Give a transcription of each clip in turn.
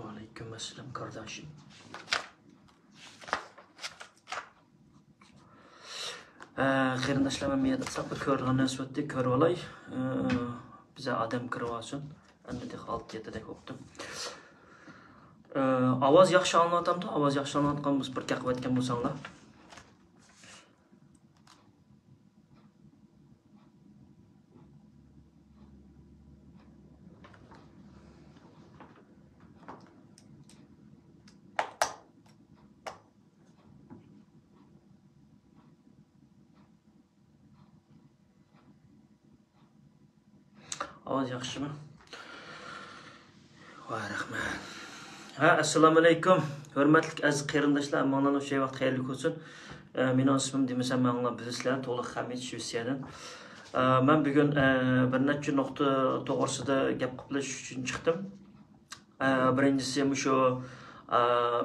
Aleyküm selam kardeşim. Qarindoshlar men sabr ko'rg'ani suhbatda ko'rib olay. Bize adam kirib olsin. Endi de 6-7dek o'qdim. Ovoz yaxshi anglatamdi. Ovoz yaxshi anglatgan bo'lsa bir qaqib aytgan bo'lsanglar. Ovoz yaxshimi? Voy rahmat. Assalomu alaykum. Hurmatli aziz qarindoshlar, mendan o'sha vaqt xayrli bo'lsin. Mening ismim demasam menlar bilasizlar, to'liq Hamid Shvetsiyadan. Men bugun bir necha nuqta to'g'risida gap qilish uchun chiqdim. Birinchisi shu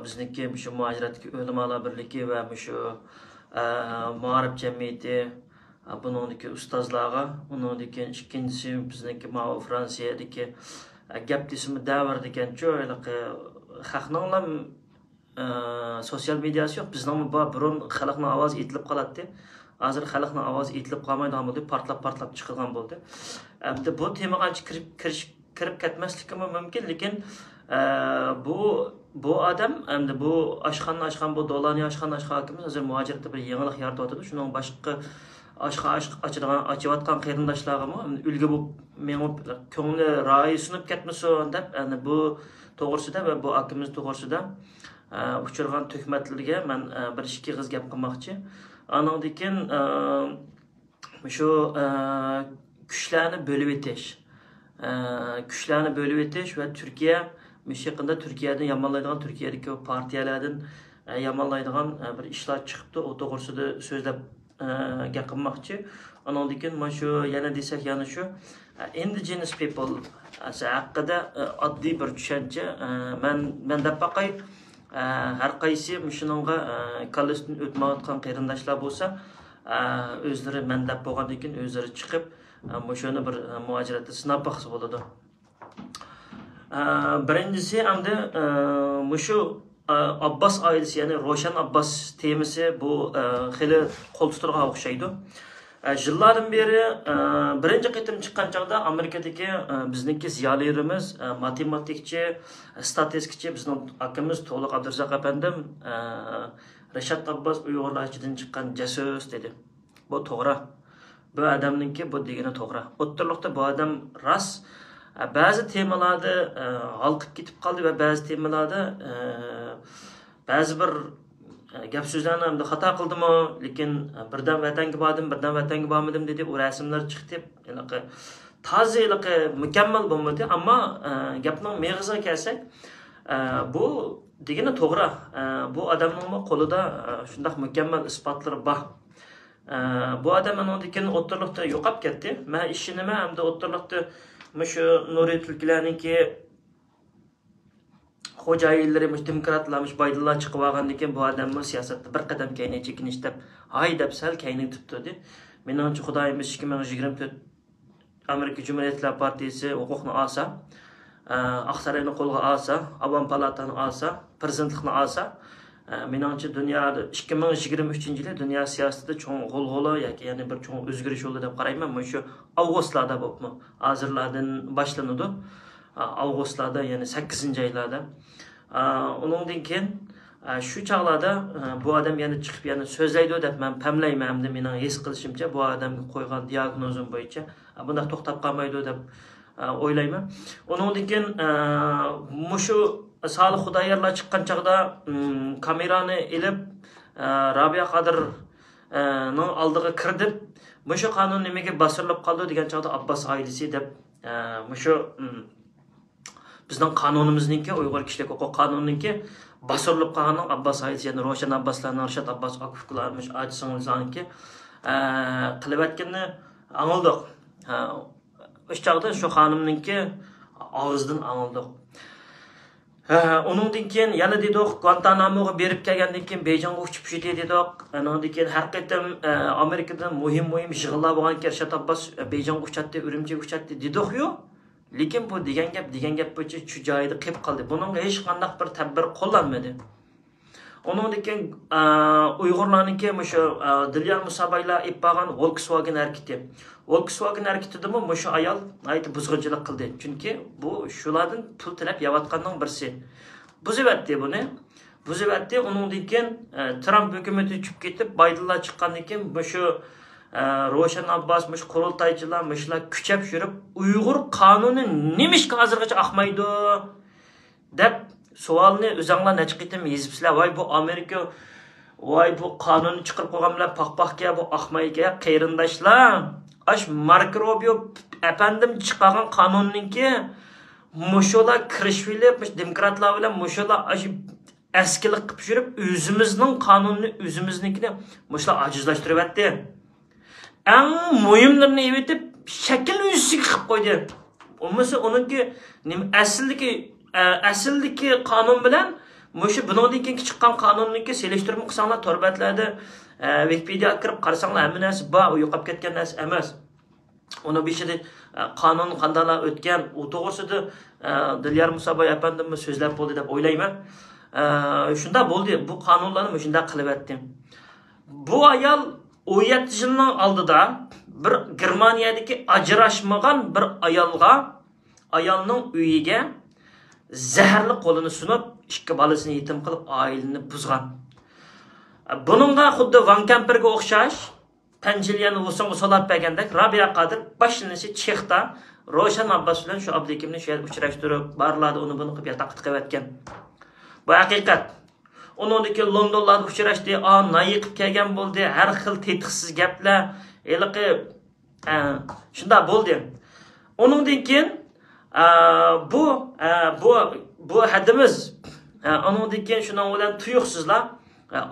bizniki shu muajiratdagi ulamolar birligi va shu muarif jamiyati buningdagi ustozlarga, uningdagi ikkinchisi bizniki Fransiyadagi gap desimi davr degancha xalqning sosyal medyasi yo'q. Bizning burun xalqning ovozi etilib qoladi. Hozir xalqning ovozi etilib qolmaydigan bo'ldi, partlab chiqilgan bo'ldi. Endi bu temaga kirib ketmasligim mumkin, lekin bu odam endi bu oshxona bu dolani oshxona hokimi hozir muajiratda bir yangilik yaratyapti. Shuning boshqa açıvatkan qarindoshlarga ulgu bo'lib men ko'ngli ra'yi sunib ketmasin deb endi bu to'g'risida va bu akimiz to'g'risida uchirgan tuhmatlarga men bir ikki qiz gap qilmoqchi. Andan keyin shu kuchlarni bo'lib etish va Turkiya yaqinda Turkiyadan yomonlaydigan, Turkiyadagi partiyalardan yomonlaydigan bir ishlar chiqibdi. O to'g'risida so'zlab gap qilmoqchi. Andan keyin shu yana desak, yana shu indigenous people haqida oddiy bir tushuncha men deb baqay. Har qaysi shuningga kallasidan o'tmayotgan qarindoshlar bo'lsa, o'zlari men deb bo'lgandan keyin o'zlari chiqib shuni bir muajiratda sinab baqsa bo'ladi. Birinchisi endi shu Abbas ailesi, yani Roşan Abbas temisi bu xili qo'l tuturga o'xshaydi. Yıllardan beri birinchi qitim chiqqan chaqda Amerikadagi bizniki ziyolilarimiz, matematikchi, statistikchi bizning akamiz To'liq Abdurazzoq apandim Rashad Abbas Uyg'urlar ichidan chiqqan jasus dedi. Bu to'g'ri. Bu odamningki bu degani to'g'ri. O'ttirliqda bu odam ras bazı temalarda halqib ketib qoldi va ba'zi temalarda ba'zi bir gap so'zlarni hamda xato qildimi, lekin birdan vatanga bormadim dedi. U rasmlar chiqdi. Toza mukammal bo'lmadi, ammo gapning meg'iziga kelsak, bu degani to'g'ri. Bu odamning qo'lida shunday mukammal isbotlar bor. Bu odam andan keyin o'ttirliqda yo'qolib ketdi. Men ishi nima hamda o'ttirliqda shu Nuriy Tulkilarningki xo'jayinlari demokratlar baydalar chiqib olgandan keyin bu odamni siyosatda bir qadam keyin chekinish deb hay deb sal keyin tutdi. Menimcha Xudoyimiz 2024 Amerika Cumhuriyetler Partiyasi huquqni olsa, Aqsaroyni qo'lga olsa, Avam palatani olsa, prezidentlikni olsa, menimcha dunyoda 2023-yili dunyo siyosatida cho'ng g'ulg'ula yoki yana bir cho'ng o'zgarish bo'ldi deb qarayman. Shu avgustlarda bo'libmi? Hozirlardan boshlanadi. Avgustlarda, yani 8-oylarda. Undan keyin shu chaqlarda bu odam yana chiqib yana so'zlaydi deb men pamlayman, hamda mening his qilishimcha bu odamga qo'ygan diagnozim bo'yicha bunday to'xtab qolmaydi deb o'ylayman. Undan keyin shu Salih Xudoyorlar chiqqan chaqda kamerani ilib Rabia Qadirning oldiga kirdib, shu qonun nimaga bosilib qoldi degan chaqda Abbas oilasi deb shu bizning qonunimizningki, Uyg'ur kishilik huquq qonunininki bosilib qolgan Abbas oilasi, ya'ni Ro'shan Abbaslarning, Rashad Abbas Akuflarning, ajisingizlarningki qilayotganini angildik. O'sha chaqda shu xonimningki og'izdan angildik. Onundan keyin yana dedik, Guantanamo'ga berib kelgandan keyin Beijingga uchib ketdi dedik. Ondan keyin har qatam Amerikadan muhim yig'inlar bo'lgan Rashad Abbas Beijingga uchatdi, Urumchiga uchatdi dedik-ku. Lekin bu degan gap bo'yicha shu joyida qolib qoldi. Buning hech qanday bir tadbir qo'llanmadi. Onundan keyin Uyg'urlarniki shu Dilyar Musabaylar ippagan Volkswagen harakati. Volkswagen harakatida shu ayol aytib buzg'unchilik qildi. Chunki bu shulardan pul tilab yavatganning birisi. Buzivatdi buni. Buzivatdi. Onundan keyin Trump hukumati tushib ketib, Baydenlar chiqqandan keyin shu Roshan Abbas, qurultaychilar, shular kuchab yurib, Uyg'ur qonuni nimishga hozirgacha aqmaydi deb savolni o'zinglar necha qitim yezibsizlar. Voy bu Amerika, voy bu qonunni chiqarib qo'yganlar paqpaqga, bu aqmayga qarindoshlar. Ash Marco Rubio efendim chiqargan qonunninki musholar kirishvilib, demokratlar bilan musholar eskilik qilib yurib, o'zimizning qonunni, o'zimiznikini musholar ajizlashtiryapti. Eng muhimlarini evitib, shakl o'ziga qilib qo'ydi. Olmasa onunki asildagi qonun bilan mushu bundan keyin chiqqan qonunninki selishtirib qilsanglar torbatlarda Wikipedia kirib qarasanlar hamma narsa bor, yo'qolib ketgan narsa emas. Uni beshida qonun qandalar o'tgan, u to'g'risida Dilyar Musaboy efendimiz so'zlab bo'ldi deb o'ylayman. Shunda bo'ldi, bu qonunlarni shunda qilib etdim. Bu ayol 17 yilning oldida bir Germaniyadagi ajrashmagan bir ayolning uyiga zaharli qo'lini sunib, ikki bolasini yetim qilib, oilani buzgan. Buningga xuddi Van Kemperga o'xshash Panjiliyani o'sing solab bergandek Rabia Qodir boshlanishi Chexda Roshan Abbas bilan shu Abdikimni shu yerda uchrashtirib, barlarda uni buni qilib yataq qilib etgan. Bu haqiqat. Onundaki Londonlarda uchrashdi, nayiqib kelgan bo'ldi, har xil tetiqsiz gaplar, eliqi shunda bo'ldi. Onundan keyin bu hadimiz onundan keyin shundan bilan tuyuqsizlar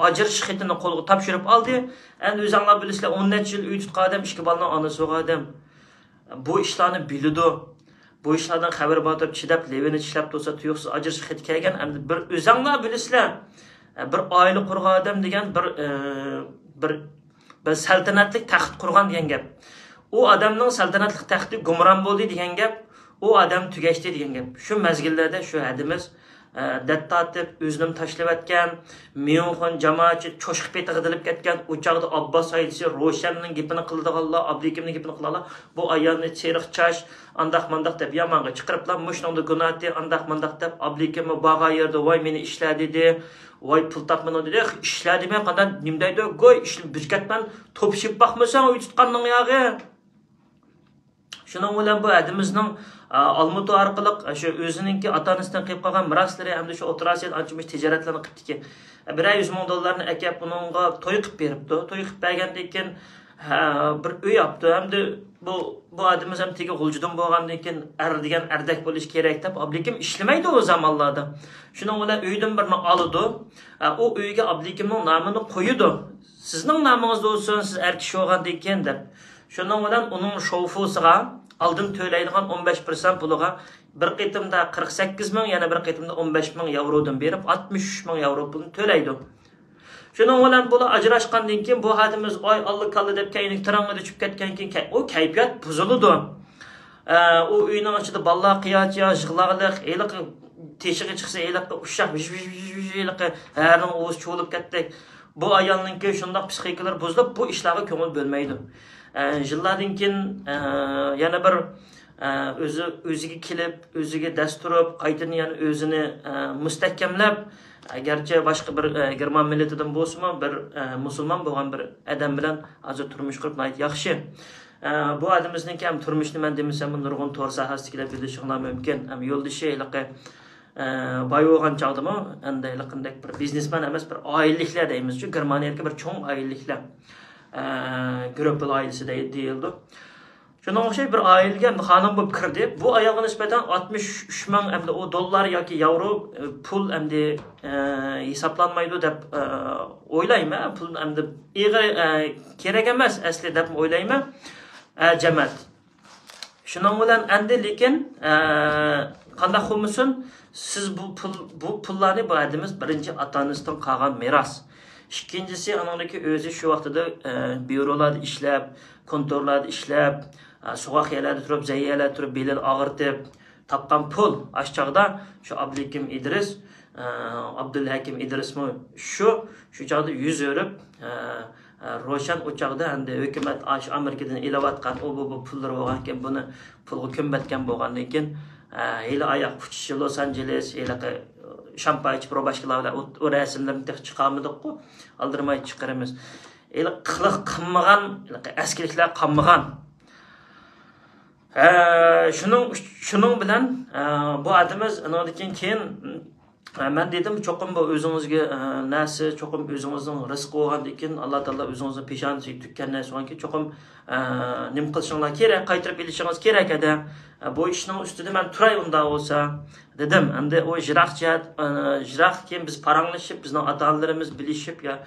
ajrish xitini qo'lga topshirib oldi. Endi o'zinglar bilasizlar, 10 necha yil uy tutgan odam, ikki bolaning onasi bo'lgan odam bu ishlarni biladi. Bu ishlardan xabar bo'lib, chidab, levini tishlab tursa tuyuqsiz ajrish xiti kelgan. Endi bir o'zinglar bilasizlar, bir oila qurgan odam degan bir saltanatli taxt qurgan degan gap. U odamning saltanatli taxti gumron bo'ldi degan gap, u odam tugashdi degan gap. Shu mazgillarda shu hadimiz dattatib o'zini tashlab atgan, Miyonxon jamoatchi cho'shqib petag'idilib ketgan, u chaqda Abbos aytisi Roshanning gapini qildiganlar, Abdikimning gapini qildiganlar, bu ayolni cheriq chash, andaq-mandaq deb yamonga chiqiriblar, mushningda gunohti, andaq-mandaq deb Abdikim baga yerda voy meni ishla dedi, voy pul topmani dedi, ishladi men qanday nimdaydi, go'y ishni bizkatman topishib baxmasang uy tutganning yog'i. Şunun bilan bu adimizning Almutu orqali shu o'zininki ota-onasidan qilib qolgan miroslari hamda shu o'tirasiya anchimish tijoratlarni qilibdiki. $100,000 akab buningga to'y qilib beribdi. To'y qilib bergandan keyin bir uy yaptı. Hamda bu adimiz ham tegi g'uljidan bo'lgandan keyin degan ardak bo'lish kerak deb Abdikim ishlamaydi o zamonlarda. Shuning bilan uydan birini oldi. O uyga Abdikimning nomini qo'ydi. Sizning nomingiz olsun, siz erkish bo'lgandan keyin deb. Şundan bilan uning şofusiga aldın to'laydigan 15% puliga bir qitimda 48 ming, yana bir qitimda 15 ming yevrodan berib 63 ming yevro pulni to'laydi. Şundan bilan bular ajrashgandan keyin bu hadimiz oy Allah kallı deb kaynik tarangida tushib ketgan keyin o kayfiyat buzildi. O uyning ichida balla qiyoch, yig'laqliq, eliq teshig'i chiqsa eliq ushaq, eliq herning o'zi cho'lib ketdi. Bu ayolninki shundoq psixikalar buzilib, bu ishlarga ko'ngil bo'lmaydi. Yıllardan keyin yana bir o'ziga kelib, o'ziga dasturib, qaytadan yana o'zini mustahkamlab, agarchi boshqa bir German millatidan bo'lsa-mu, bir musulmon bo'lgan bir odam bilan hozir turmush qurib yaxshi. Bu odamimizning ham turmushni men demasam, nurg'un to'r sohasiga bilishinglar mumkin. Ham yo'ldoshi iliqi boy bo'lgan chog'dimi, endi iliqindak bir biznesmen emas, bir oilaliklar deymiz-ku, Germaniyadagi bir cho'ng oilaliklar. Gruppal ailesi deyildi. Şuna o'xshay bir ailega xonim bo'lib kirdi. Bu ayolga nisbatan 63 ming dollar yoki yevro pul endi hisoblanmaydi deb o'ylayman. Pul endi kerak emas asli deb o'ylayman. Jamoat. Shuning bilan endi lekin qanday bo'lmasin, siz bu pullarni bu adimiz birinchi ota-onasidan qolgan meros. İkincisi, anadaki özü şu vaxtıda bürolarda işlep, kontorlarda işlep, soğuk yerlerde durup, yerlerde durup, belini ağırtıp, tapkan pul aşağıda şu Abdülhakim İdris, Abdülhakim İdris mi? Şu çağda 100 örüp, Roşan uçaqda endi hükümet Amerikadan ilavatgan bu pullar bo'lganken buni pulga ko'mbatgan bo'lgandan keyin hali oyoq puchishi Los Angeles hali şampaychi probashkalar bilan o rasmlarni chiqarmadik-ku, aldirmay chiqaramiz. Hali qiliq qilmagan, askirliklar qilmagan. Şunun bilan bu adimiz andan keyin ben dedim çokum bu özünüzge nasi çokum özünüzün rızkı olgandan keyin Allah Taala özünüzün peshonasiga tukkan narsa ki çokum nim qilishinglar kerak, qaytirib elishingiz kerak edi. Bu ishning ustida men turay unda olsa dedim. Endi o jiroq keyin biz paranglashib, bizning ota-onalarimiz bilishib ya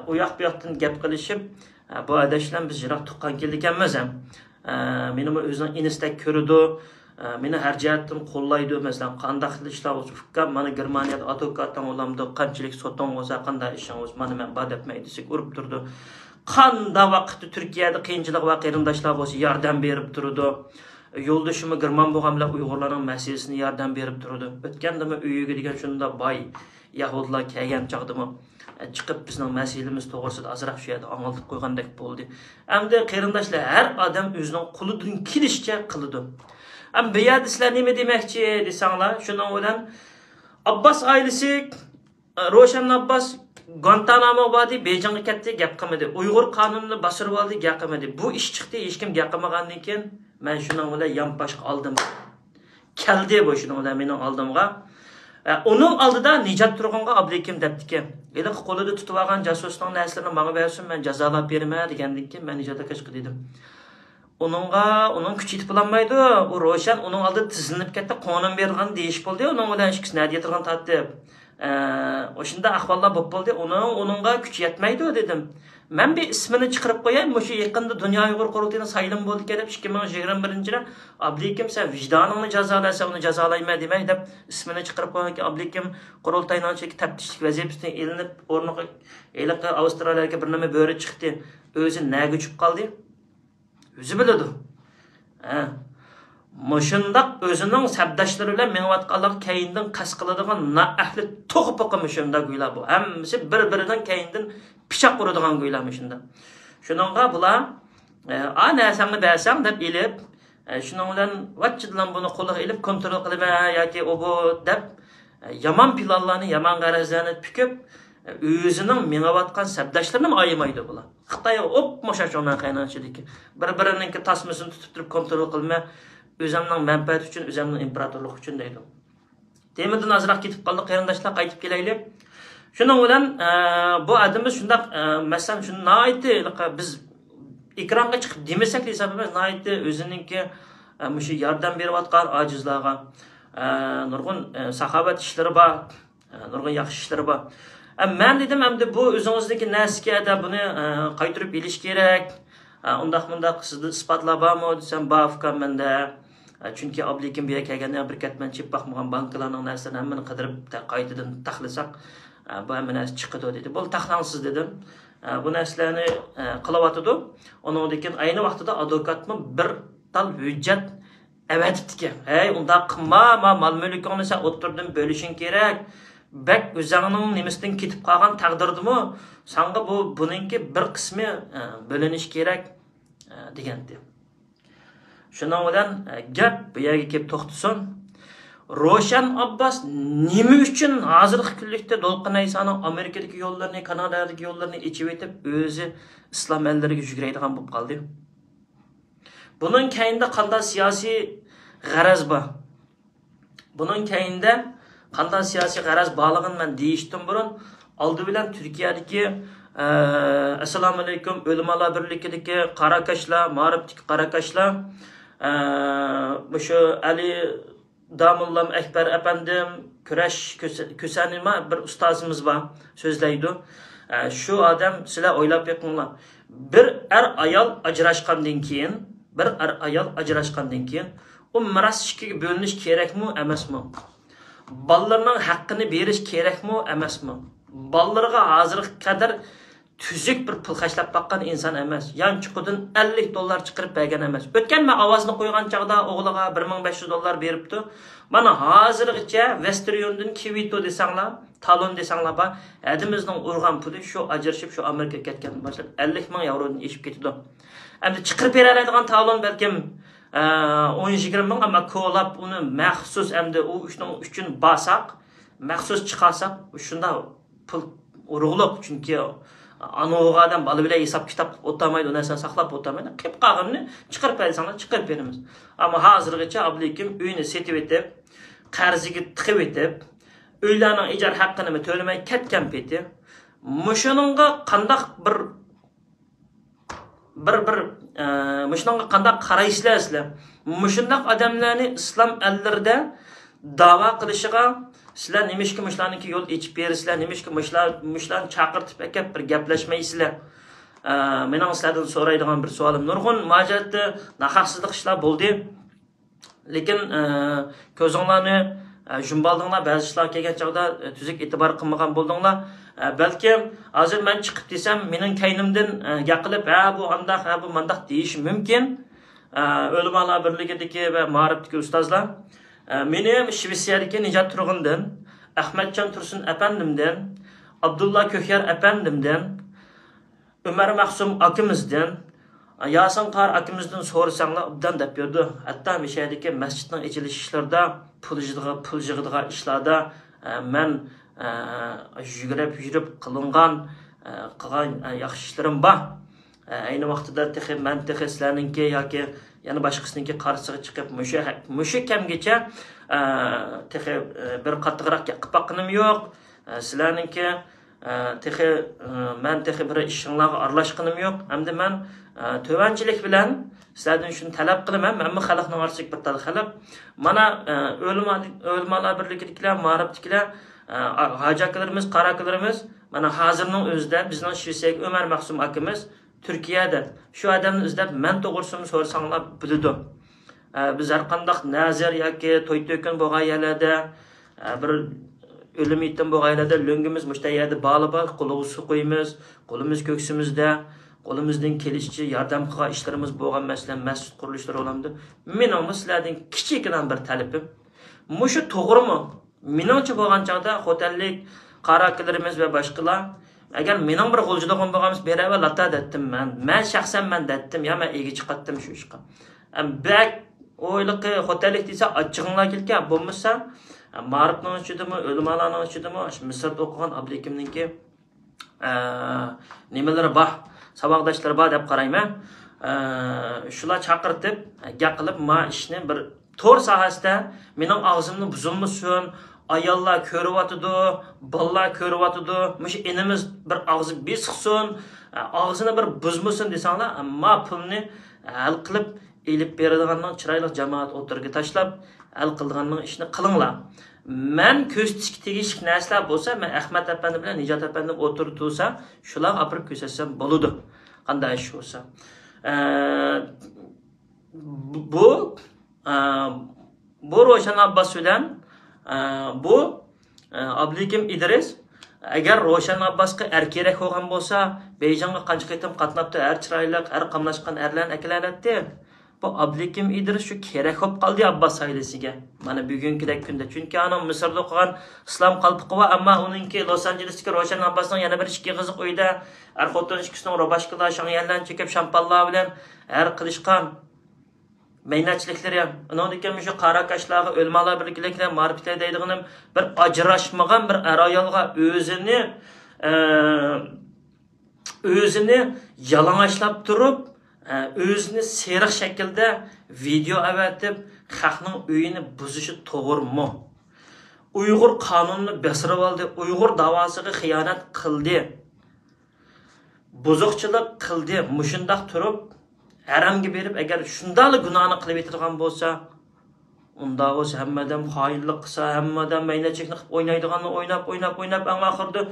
u yoq bu yoqdan gap qilishib bu adashlar biz jiroq tuqqan keldik emas ham. Mening o'zim inistak ko'rdi. Meni har jihatdan qo'llaydi. Masalan, qanday ishlar bo'lsa, mana Germaniyada advokatdan olamdi, qanchalik sotong bo'lsa, qanday ishing bo'lsa, mana men bor debmaydi, desek urib turdi. Qanday vaqtda Turkiyada qiyinchilik va qarindoshlar bo'lsa, yordam berib turdi. Yo'ldoshimni German bo'lganlar Uyg'urlarning masalasini yordam berib turdi. O'tgandimi uyiga degan shunda boy Yahudilar kelgan chaqdimi? Chiqib bizning masalamiz to'g'risida azroq shu yerda anglitib qo'ygandek bo'ldi. Endi qarindoshlar har odam o'zining qo'lidan kelishicha qiladi. Bu yerda sizlar nima demoqchi desanglar, shundan bilan Abbas oilasi, Ro'shan Abbas Guantanamo bodi Beijingga ketdi, gap qilmadi. Uyg'ur qonunini bosirib oldi, gap qilmadi. Bu ish chiqdi, hech kim gap qilmagandan keyin men shundan bilan yonbosh oldim. Keldi bu shundan bilan mening oldimga. Onun oldida Nijat turg'onga Abdulhakim debdiki. Eli qo'lida tutib olgan jasusning narslarini menga bersin, men jazolab beraman degandan keyin men Nijatga qashqi dedim. Onun kuchi yetib olmaydi. O Ro'shan uning oldida tizilib ketdi, qonun berilgan deyish bo'ldi. Uning bilan hech kim nadiya turgan tatib. O'shunda ahvollar bo'lib bo'ldi. Uningga kuchi yetmaydi dedim. Men bir ismini chiqarib qo'yay, shu yaqinda Dunyo Uyg'ur qurultayning saylim bo'ldi kelib 2021-yilda Abdulhakim sen vijdoningni jazolasa, uni jazolayman demay deb ismini chiqarib qo'ygan ki Abdulhakim qurultayning taftishlik vazifasidan elinib o'rniga eliqi Avstraliyaga bir nima bo'ri chiqdi. O'zi naga uchib qoldi. O'zi biladi. Mushundaq o'zining sabdashlari bilan menvatqanlar keyindan qas qiladigan naahli to'g'piqi mushundaq guylar bu. Hammasi bir-biridan keyindan pichoq uradigan guylar mushunda. Shuningga bular narsangni bersam deb elib, shuning bilan vachchidan buni qo'liga elib kontrol qilib yoki u bu deb yomon planlarni, yomon g'arazlarni tikib o'zining menvatgan sabdashlarini aymaydi bular. Xitoy moshashondan qaynashidiki bir-birininki tasmasini tutib turib kontrol qilma, o'zimning manfaati uchun, o'zimning imperatorlik uchun deydi. Temadan azroq ketib qoldi, qarindoshlar qaytib kelaylik. Shuning bilan bu adimiz shundaq, masalan, shuni aytdi, biz ekranga chiqib demasak hisobimiz aytdi, o'zininki shu yordam berayotgan ojizlarga nurg'un saxovat ishlari bor, nurg'un yaxshi ishlari bor. Men dedim, endi bu o'zingizdagi narsaga buni qaytirib elish kerak. Undaq sizni isbotlar bormi desam, bor fikrim menda. Chunki Abdulhakim bu yerga kelganda bir ketman chip baxmagan bankalarning narsalarini hammani qidirib qaytadan taxlasak, bu hamma narsa chiqadi dedi. Bu taxlansiz dedim. Bu narsalarni qilyotdi. Undan keyin ayni vaqtida advokatmi bir tal hujjat avatibdi. Hey, unda qilma, mol-mulkingni sen o'tirdan bo'lishing kerak. Bak o'zingning nimasidan ketib qolgan taqdirdimi, senga buningki bir qismi bo'linish kerak degandi. Shundan bilan gap bu yerga kelib to'xtasin. Ro'shan Abbas nima uchun hozirgi kunlikda Dolqin Aysoning Amerikadagi yo'llarini, Kanadadagi yo'llarini ichib etib, o'zi islom ellariga yuguraydigan bo'lib qoldi? Buning keyinda qanday siyosiy g'araz bor? Buning keyinda qanday siyosiy g'araz borligini men deyishdan burun oldi bilan Turkiyadagi assalomu alaykum o'limalar birligidagi qarakashlar, ma'rifdagi qarakashlar, shu Ali Damullam Akbar apandim kurash ko'sanima bir ustozimiz bor, so'zlaydi. Shu odam sizlar o'ylab beqinglar. Bir ayol ajrashgandan keyin, u miras ikkiga bo'linish kerakmi, emasmi? Ballarning haqqini berish kerakmi, emasmi? Ballarga hozirga qadar tüzük bir pul xərcləb baxqan insan emas. Yan çuqudan 50 dollar çıxırıb bəgən emas. Ötken mən avazını qoyğan çağda oğluğa 1500 dollar beribdi. Bana hazırgıca Westerion'dan Kivito desanglar, talon desanglar ba, adimizning urgan puli şu ajrashib şu Amerika ketgan başlab 50 ming yevrodan eşib ketdi. Endi chiqirib bera oladigan talon balkim 10-20 ming, ama ko'lab uni maxsus endi u ishning uchun basak, maxsus chiqarsak, shunda pul urug'liq, chunki anoğu adam balı bile hesap kitap otamaydı, o narsa saklap otamaydı. Kep qağımını çıkarıp verirsanlar çıkarıp verimiz. Ama hazırgıça ablaykim uyunu setip etip, qarzıgı tıkıp etip, uylarının icar hakkını tölemey ketken peti, muşununga qandaq muşununga qandaq qarayışlar sizler. Muşundaq adamlarını İslam ellerinde dava qilishig'a sizlar nimaiki mushlarniki yo'l echib berisizlar, nimaiki mushlarni chaqirtib akab bir gaplashmaysizlar. Mening sizlardan so'raydigan bir savolim, nurg'un majatda nahaqsizlik ishlar bo'ldi. Lekin ko'zinglarni jumbaldinglar, ba'zi ishlar kelgan chog'da tuzuk e'tibor qilmagan bo'ldinglar. Balki hozir men chiqib desam, mening kaynimdan gaqilib, ha bu andaq, ha bu mandaq deyish mumkin. O'limalar birligidagi va ma'rifdagi ustozlar meni Shvetsiyadagi Nijat Turg'undan, Ahmadjon Tursun apandimdan, Abdullah Ko'hyar apandimdan, Umar Mahsum akimizdan, Yasin Qar akimizdan so'rasanglar obdan deb berdi. Hatto Mishadagi masjidning ochilish ishlarida, pul yig'adigan ishlarda men yugurib qilingan yaxshi ishlarim bor. Ayni vaqtida men sizlarninki yoki yana boshqasininki qarshisiga chiqib mushu kamgacha bir qattiqroq qilib boqqanim yo'q. Sizlarninki men bir ishinglarga aralashganim yo'q. Hamda men tovanchilik bilan sizlardan shuni talab qilaman. Men xalqning orasiga bir tal xalq. Mana o'lmalar birligidagilar, ma'rifdagilar, hajakalarimiz, qarakalarimiz mana hozirning o'zida bizning Shvetsiyaga Umar Mahsum akamiz Türkiye'de şu adamını izlep men to'g'risini so'rasanglar biladi. Biz har qandaq nazar yoki to'y to'kin bo'lgan yerlarda bir o'lim yetim bo'lgan yerlarda lo'ngimiz mushtayada bog'lab qo'limiz su qo'yamiz, qo'limiz ko'ksimizda, qo'limizdan kelishicha yordam qilgan ishlarimiz bo'lgan, masalan masjid qurilishlari bo'lamdi. Mening sizlardan kichikina bir talabim, mushu to'g'rimi? Meningcha bo'lgan chog'da xo'tallik qarakalarimiz va boshqalar agar mening bir qo'lchiligim bo'lganmiz berava lata detdim men. Men shaxsan men detdim, ya men ega chiqatdim shu ishga. Bak o'yliqi xo'talik desa achchig'inglar kelgan bo'lmasa, ma'rifning ichidami, o'limalarning ichidami, Misrda o'qigan ablikimningki nimalari bor, saboqdoshlari bor deb qarayman. Shular chaqirtib, gaqilib ma ishni bir to'r sohasida mening og'zimni buzilmasin, ayollar ko'ryapti, bolalar ko'ryapti, mush inimiz bir og'zi besiqsin, og'zini bir buzmasin desanglar, ammo pulni hal qilib elib beradiganning chiroyli jamoat o'tirga tashlab, hal qiladiganning ishni qilinglar. Men ko'ztishga tegishli narsalar bo'lsa, men Ahmad apandi bilan Nijat apandim o'tirib tursa, shular olib ko'rsatsam bo'ladi. Qanday ish bo'lsa. Bu Ro'shan Abbas bilan bu Abdulikim İdris agar Ro'shan Abbasga kerak bo'lgan bo'lsa, Beyjonga qancha qaytim qatnabdi, chiroyli, qamlashgan erlarni akalanadi. Bu Abdulikim İdris shu kerak bo'lib qoldi Abbas ailasiga. Mana bugünkidek kunda. Chunki ana Misrda o'qigan Islom Qalpiqova, ammo uningki Los Anjelesdagi Ro'shan Abbasning yana bir ishki qiziq uyda xotin ishkisining ro'bashqalar shangyanlarni chekib shampanlar bilan qilishgan meynatchiliklar ham. Uningdagi shu qarakashlarga o'lmalar birliklar ma'riflar deydiganim bir ajrashmagan bir ayolga o'zini yalang'achlab turib, o'zini seriq shaklda video avatib, xalqning uyini buzishi to'g'rimi? Uyg'ur qonunini besirib oldi, Uyg'ur davosiga xiyonat qildi, buzuqchilik qildi. Mushundaq turib haramga berib, agar shundaqli gunohni qilib yetirgan bo'lsa, unda o'z hammadan xoinlik qilsa, hammadan maynachlikni qilib o'ynaydiganni o'ynab eng oxirida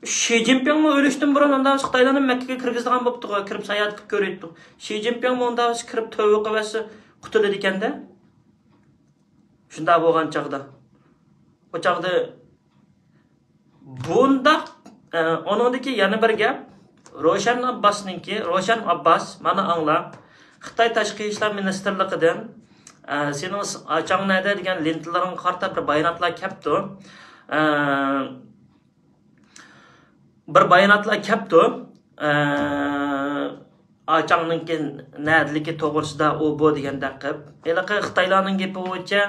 Xi Jinpingmi o'lishdan burun unda Xitoydan Makkaga kirgizgan bo'pti, kirib sayohat qilib ko'raydi. Xi Jinpingmi unda kirib tövbe qilsa qutuladi ekanda. Shunda bo'lgan chaqda. O chaqda bunda onundaki yana bir gap, Roshan Abbas mana angla Xitoy tashqi ishlar ministrligidan sening achang nada degan lentalaring qarta bir bayonotlar kelibdi. Bir bayonotlar kelibdi. Achangninki nadligi to'g'risida u bu deganda qilib. Elaqa Xitoylarning gapi bo'yicha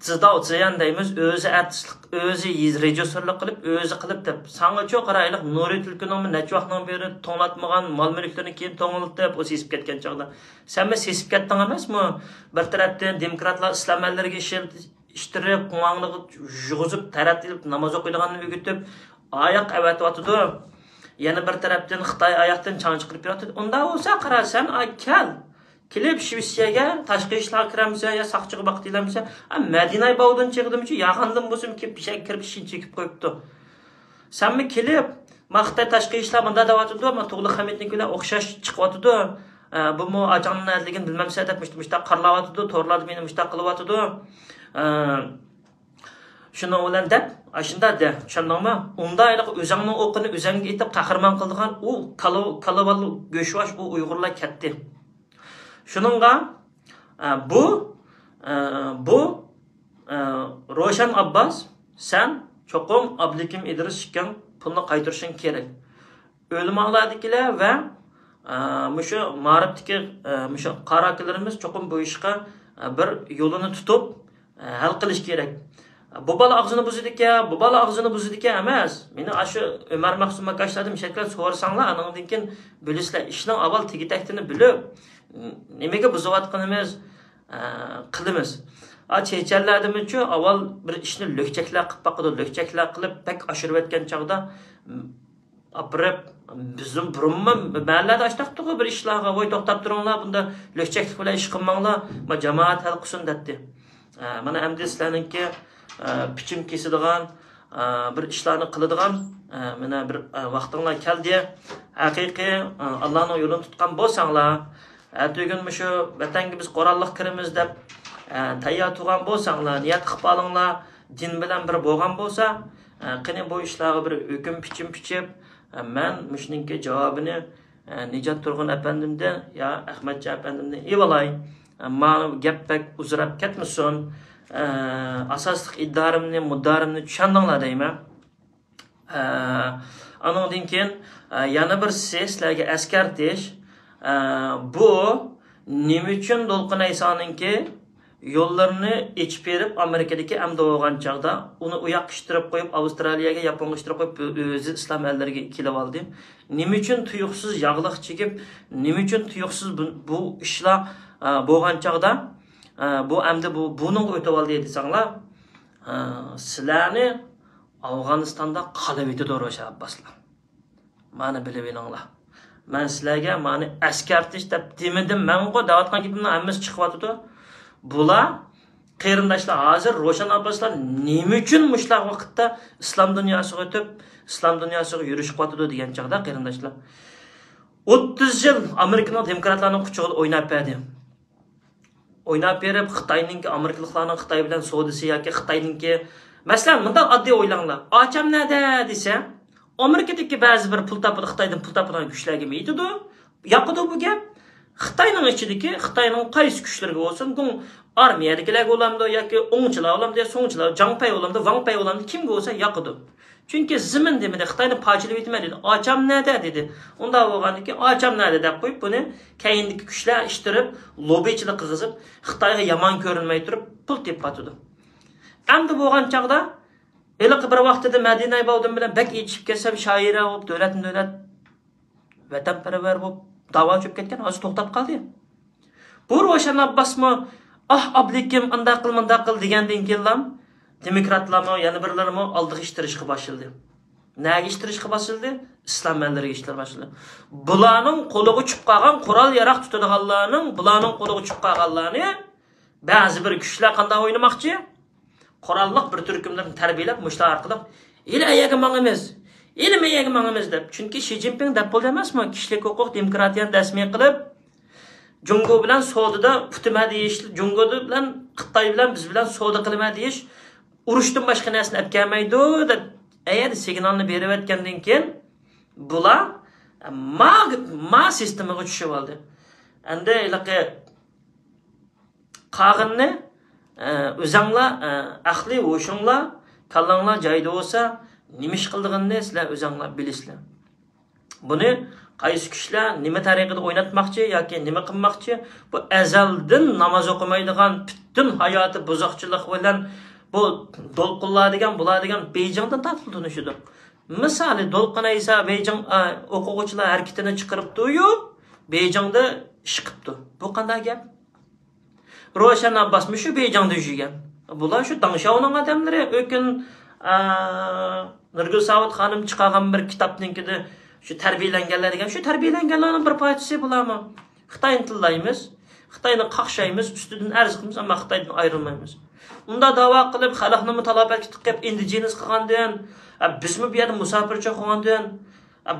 Cızda uçayan deyimiz özü rejissörlük kılıp, özü kılıp dep. Sana çok araylık Nuri Tülkünün neçe vaxtdan beri tonlatmagan mal mülklerini kim tonlatıp o sesip ketken çağda. Sen mi sesip kettin emas mı? Bir taraftan demokratlar İslam ellerine iştirip, kumağını juğuzup, tarat edip, namaz okuyduğunu ögütüp, ayak evet atıdı. Yani bir taraftan Xitay ayaktan çan çıkırıp yatıdı. Onda olsa kara sen kel. Kelip Şivisiyaga tashqi ishlar kiramsa ya saqchiga baqtilamsa, Madinay bavdan chiqdimchi, yaqindan bo'lsam kelib pishak kirib ishin chekib qo'yibdi. Senmi kelib, Xitoy tashqi ishlar bunda davatidi, men To'g'li Hamidnikilar o'xshash chiqyotidi. Bu mo ajanlarligini bilmamsa deb mishta qarlayotidi, to'rlarda meni mishta qilyotidi. Shuni bilan deb, ashunda de, tushundingmi? Undaylik o'zingning o'qini o'zingga etib qahramon qildigan u kalaval go'shvash u Uyg'urlar ketdi. Şununla bu Roshan Abbas sen çokum Abdülhakim İdris çıkan pulunu qaytırışın gerek. Ölüm ağlardakiler ve şu mağripteki şu qarakilerimiz çokum bu işe bir yolunu tutup hal qilish gerek. Bu bala ağzını buzudik ya emas. Meni aşı Ömer Mahsum Makaşladım şekilde sorsanlar anandan keyin bilisizlar işning avval tegitakini bilib nimaga buzayotganimiz qilamiz. Checharlardimichu avval bir ishni lo'kchaklar qilib baqidi, lo'kchaklar qilib pek oshirib o'tgan chaqda aprab bizim burunma mahallada ashtaqdi bir ishlarga voy to'xtab turinglar, bunda lo'kchaklik bilan ish qilmanglar, ma jamoat hal qilsin dedi. Mana endi sizlarningki pichim kesadigan bir ishlarni qiladigan mana bir vaqtinglar keldi. Haqiqiy Allohning yo'lini tutgan bo'lsanglar, Tügün şu vatanga biz qoralliq kirimiz deb tayyor turgan bo'lsanglar, niyat qilib olinglar, din bilan bir bo'lgan bo'lsa, qani bu ishlarga bir hukm pichib, men mushningga javobini Nijat Turg'un apandimdan ya Ahmadjon apandimdan evalay. Ma'no gap bak uzrab ketmasin. Asosli iddarimni, muddarimni tushundinglar deyman. Anondan keyin yana bir sizlarga askartish. Bu nima uchun Dolqin Aysoninki yo'llarini ichib berib Amerikadagi amda bo'lgan chaqda uni uyoqishtirib qo'yib Avstraliyaga, Yaponiyaga ishtirib qo'yib o'zi islom ellariga kelib oldi. Nima uchun tuyuqsiz yog'liq chekib, nima uchun tuyuqsiz bu ishlar bo'lgan chaqda bu amda buning o'tib oldi desanglar, sizlarni Afg'onistonda qolib yetdi Roshan Abbaslar. Mani bilib olinglar. Men sizlarga mani askartish deb demidim, men qo'y davatgan gapimni hammasi chiqyapti. Bular qarindoshlar hozir Roshan Abbaslar nima uchun mushlar vaqtda islom dunyosiga o'tib, islom dunyosiga yurish qilyapti degan chaqda qarindoshlar 30 yil Amerikaning demokratlarning quchog'ida o'ynab berdi. O'ynab berib Xitoyning Amerikaliklarning Xitoy bilan savdosi yoki Xitoyning masalan bunday oddiy o'ylanglar. Ocham nada desa Amerikadagi ba'zi bir pul topib Xitoydan pul topadigan kuchlarga yetadi. Yoqidi bu gap. Xitoyning ichidagi Xitoyning qaysi kuchlarga bo'lsin, bu armiyadagilarga olamdi yoki o'ngchilar olamdi, so'ngchilar, Jangpay olamdi, Wangpay olamdi, kimga bo'lsa yoqidi. Chunki zimin demidi Xitoyni parchalab yetmadi. Ocham nada dedi. Unda bo'lgandiki, ocham nada deb qo'yib buni keyindagi kuchlar ishtirib, lobichilik qilib, Xitoyga yomon ko'rinmay turib pul tepatdi. Endi bo'lgan chaqda Eliq bir vaqtida Madinay bavdim bilan bak yetishib kelsam, shoira bo'lib, davlat vatanparvar bo'lib, da'vo chop ketgan, hozir to'xtab qoldi. Bu Roshan Abbasmi, Abdulhakim unda qil degandan keyin demokratlarmi, yana birlarmi oldiga ishtirishga boshladi. Nega ishtirishga boshladi? Islom ellariga ishlar boshladi. Bularning qo'liga uchib qolgan qurol yaroq tutadiganlarning, bularning qo'liga uchib qolganlarni ba'zi bir kuchlar qanday o'ynamoqchi? Qurolliq bir turkumlarni tarbiyalab, mushlar orqali ilayaga mangimiz deb. Chunki Xi Jinping deb bo'ldi emasmi? Kishilik huquq, demokratiyani rasmiy qilib, Jungo bilan savdoda putima deyish, Jungo bilan Xitoy bilan biz bilan savdo qilma deyish, urushdan boshqa narsani olib kelmaydi deb ayad signalni berib o'tgandan keyin bular ma sistemaga tushib oldi. Endi ilaqi qag'inni o'zinglar aqli o'shinglar kallanglar joyida bo'lsa, nima ish qilganini sizlar o'zinglar bilasizlar. Buni qaysi kuchlar nima tariqada o'ynatmoqchi yoki nima qilmoqchi, bu azaldan namoz o'qimaydigan, butun hayoti buzoqchilik bilan bu do'lqinlar bo'ladigan Beyjingdan tortildi shudir. Misali Do'lqin Aysa Beyjing o'quvchilar harakatini chiqaribdi-yu, Beyjingda ish qilibdi. Bu qanday gap? Ro'shan Abbas shu Beyjingda yurgan. Bular shu Dangshaoning odamlari, o'kin Nurgul Savut xonim chiqargan bir kitobninkida shu tarbiyalanganlar degan, shu tarbiyalanganlarning bir parchasi bularmi? Xitoyni tillaymiz, Xitoyni qaqshaymiz, ustidan arz qilamiz, ammo Xitoydan ayrilmaymiz. Unda da'vo qilib, xalqni mutalobatga tiqib, indigenous qilgandan, bizmi bu yerda musofircha qilgandan,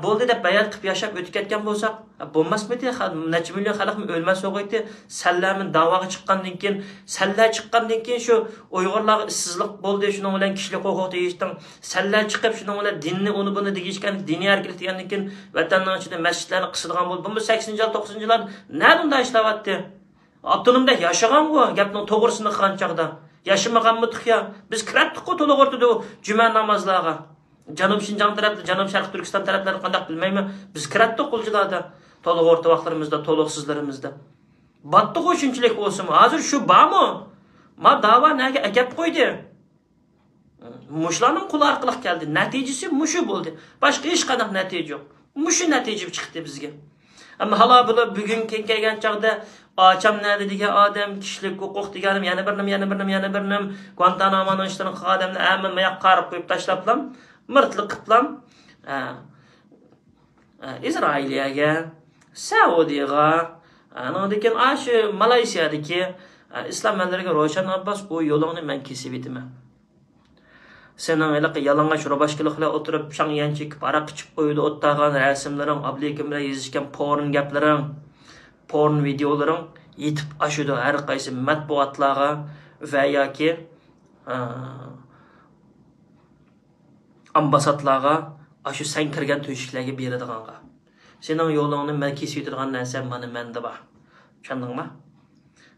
bo'ldi deb bayat qilib yashab o'tib ketgan bo'lsak, bo'lmasmidi? Necha million xalqmi o'lmas o'g'aydi, sallarni da'voga chiqqandan keyin, sallar chiqqandan keyin shu Uyg'urlarga ishsizlik bo'ldi, shuning bilan kishilik huquq deyishdan, sallar chiqib shuning bilan dinni uni buni deyishgan, diniy erkinlik degandan keyin vatanning ichida masjidlarni qisadigan bo'ldi. Bu 80-yil, 90-yillar nima ishlayapti? Abdunimda yashagan-ku, gapning to'g'risini qilgan chaqda. Yaşamaganmı ya? Biz kirattık-ku to'liq o'rtada juma namozlarga. Janub Şinjan tarafı, Janub Sharq Turkiston taraflari qanday bilmayman. Biz kiratdik qulchilarda, to'liq o'rta vaqtlarimizda, to'liq sizlarimizda. Battiq o'shunchalik bo'lsin. Hozir shu bormi? Ma da'vo nega akab qo'ydi? Mushlarning quli orqali keldi. Natijasi mushu bo'ldi. Boshqa hech qanday natija yo'q. Mushu natija chiqdi bizga. Ama hala bugün kelgan chaqda Açam nerede degan odam kishilik huquq deganim yana bir nim Guantanamoning ishlarini qilgan odamni hamma yoq qarib qo'yib tashlablam, mirtliq qiliblam. Izrailiyaga, Saudiyaga, anodikin shu Malayziyadagi islom mamlakatlariga Ro'shan Abbas bu yo'lingni men kesib etaman. Sening iliq yalang'och ro'bashkiliklar o'tirib, shangyanchik araq ichib qo'ydi, o'ttagan rasmlaring, oblekim bilan yozishgan porn gaplaring, porn videolaring yetib ashuda har qaysi matbuotlarga va yoki ambasadlarga ashu sen kirgan to'shiklarga beradiganga. Sening yo'lingni men kesib o'tirgan narsa mana menda bor. Tushundingmi?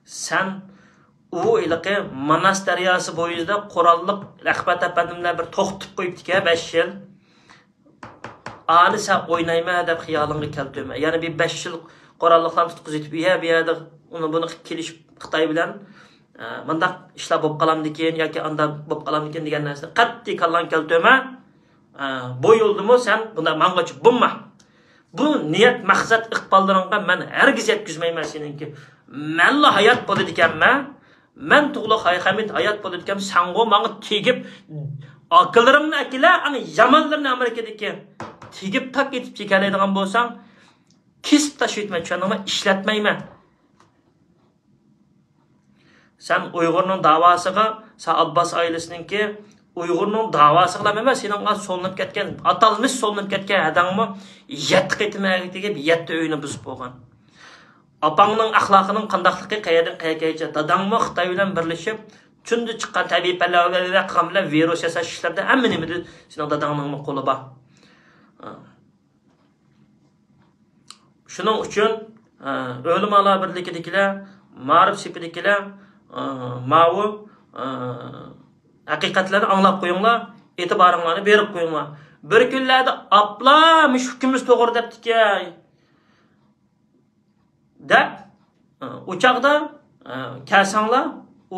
Sen u iliqi Manas daryosi bo'yida qurolliq Rahmat apandimlar bir to'xtib qo'yibdi-ku 5 yil. Ani sen o'ynayma deb xiyolingga keltirma. Ya'ni bir 5 yil qurolliqlarni tutqizib bu yerda uni buni kelishib Xitoy bilan mundaq ishlar bo'lib qolamdikin yoki anda bo'lib qolamdikin degan narsa qat'iy kallan keltirma. Bu yo'ldimi sen bunda mangochi bo'lma. Bu niyat maqsad iqbollaringga men hargiz yetkazmayman seningki. Menla hayot bo'ladi ekanman. Men to'g'ri Hamid hayot bo'ladi ekan. Sango menga tegib akıllarimni akila, ana yamonlarni Amerikadagi tegib tak etib chekalaydigan bo'lsang, kesib tashlayman, tushundingmi? Ishlatmayman. Sen Uyg'urning davosiga, sen Abbas oilasininki Uyg'urning davosiga emas, seningga so'linib ketgan, atalmish so'linib ketgan adammi 7 qitimagi tegib 7 uyini buzib bo'lgan. Apangning axloqining qandaqligi qayerdan qayergacha dadangmi Xitoy bilan birlashib, tunda chiqqan tabiiy pallalar qilgan bilan virus yasash ishlarda hamma nimada sening dadangning qo'li bor. Shuning uchun o'limalar birligidagilar, ma'rif sepidagilar ma'vu haqiqatlarni anglab qo'yinglar, e'tiboringlarni berib qo'yinglar. Bir kunlarda apla mush hukmimiz to'g'ri debdiki deb uchoqda kelsanglar u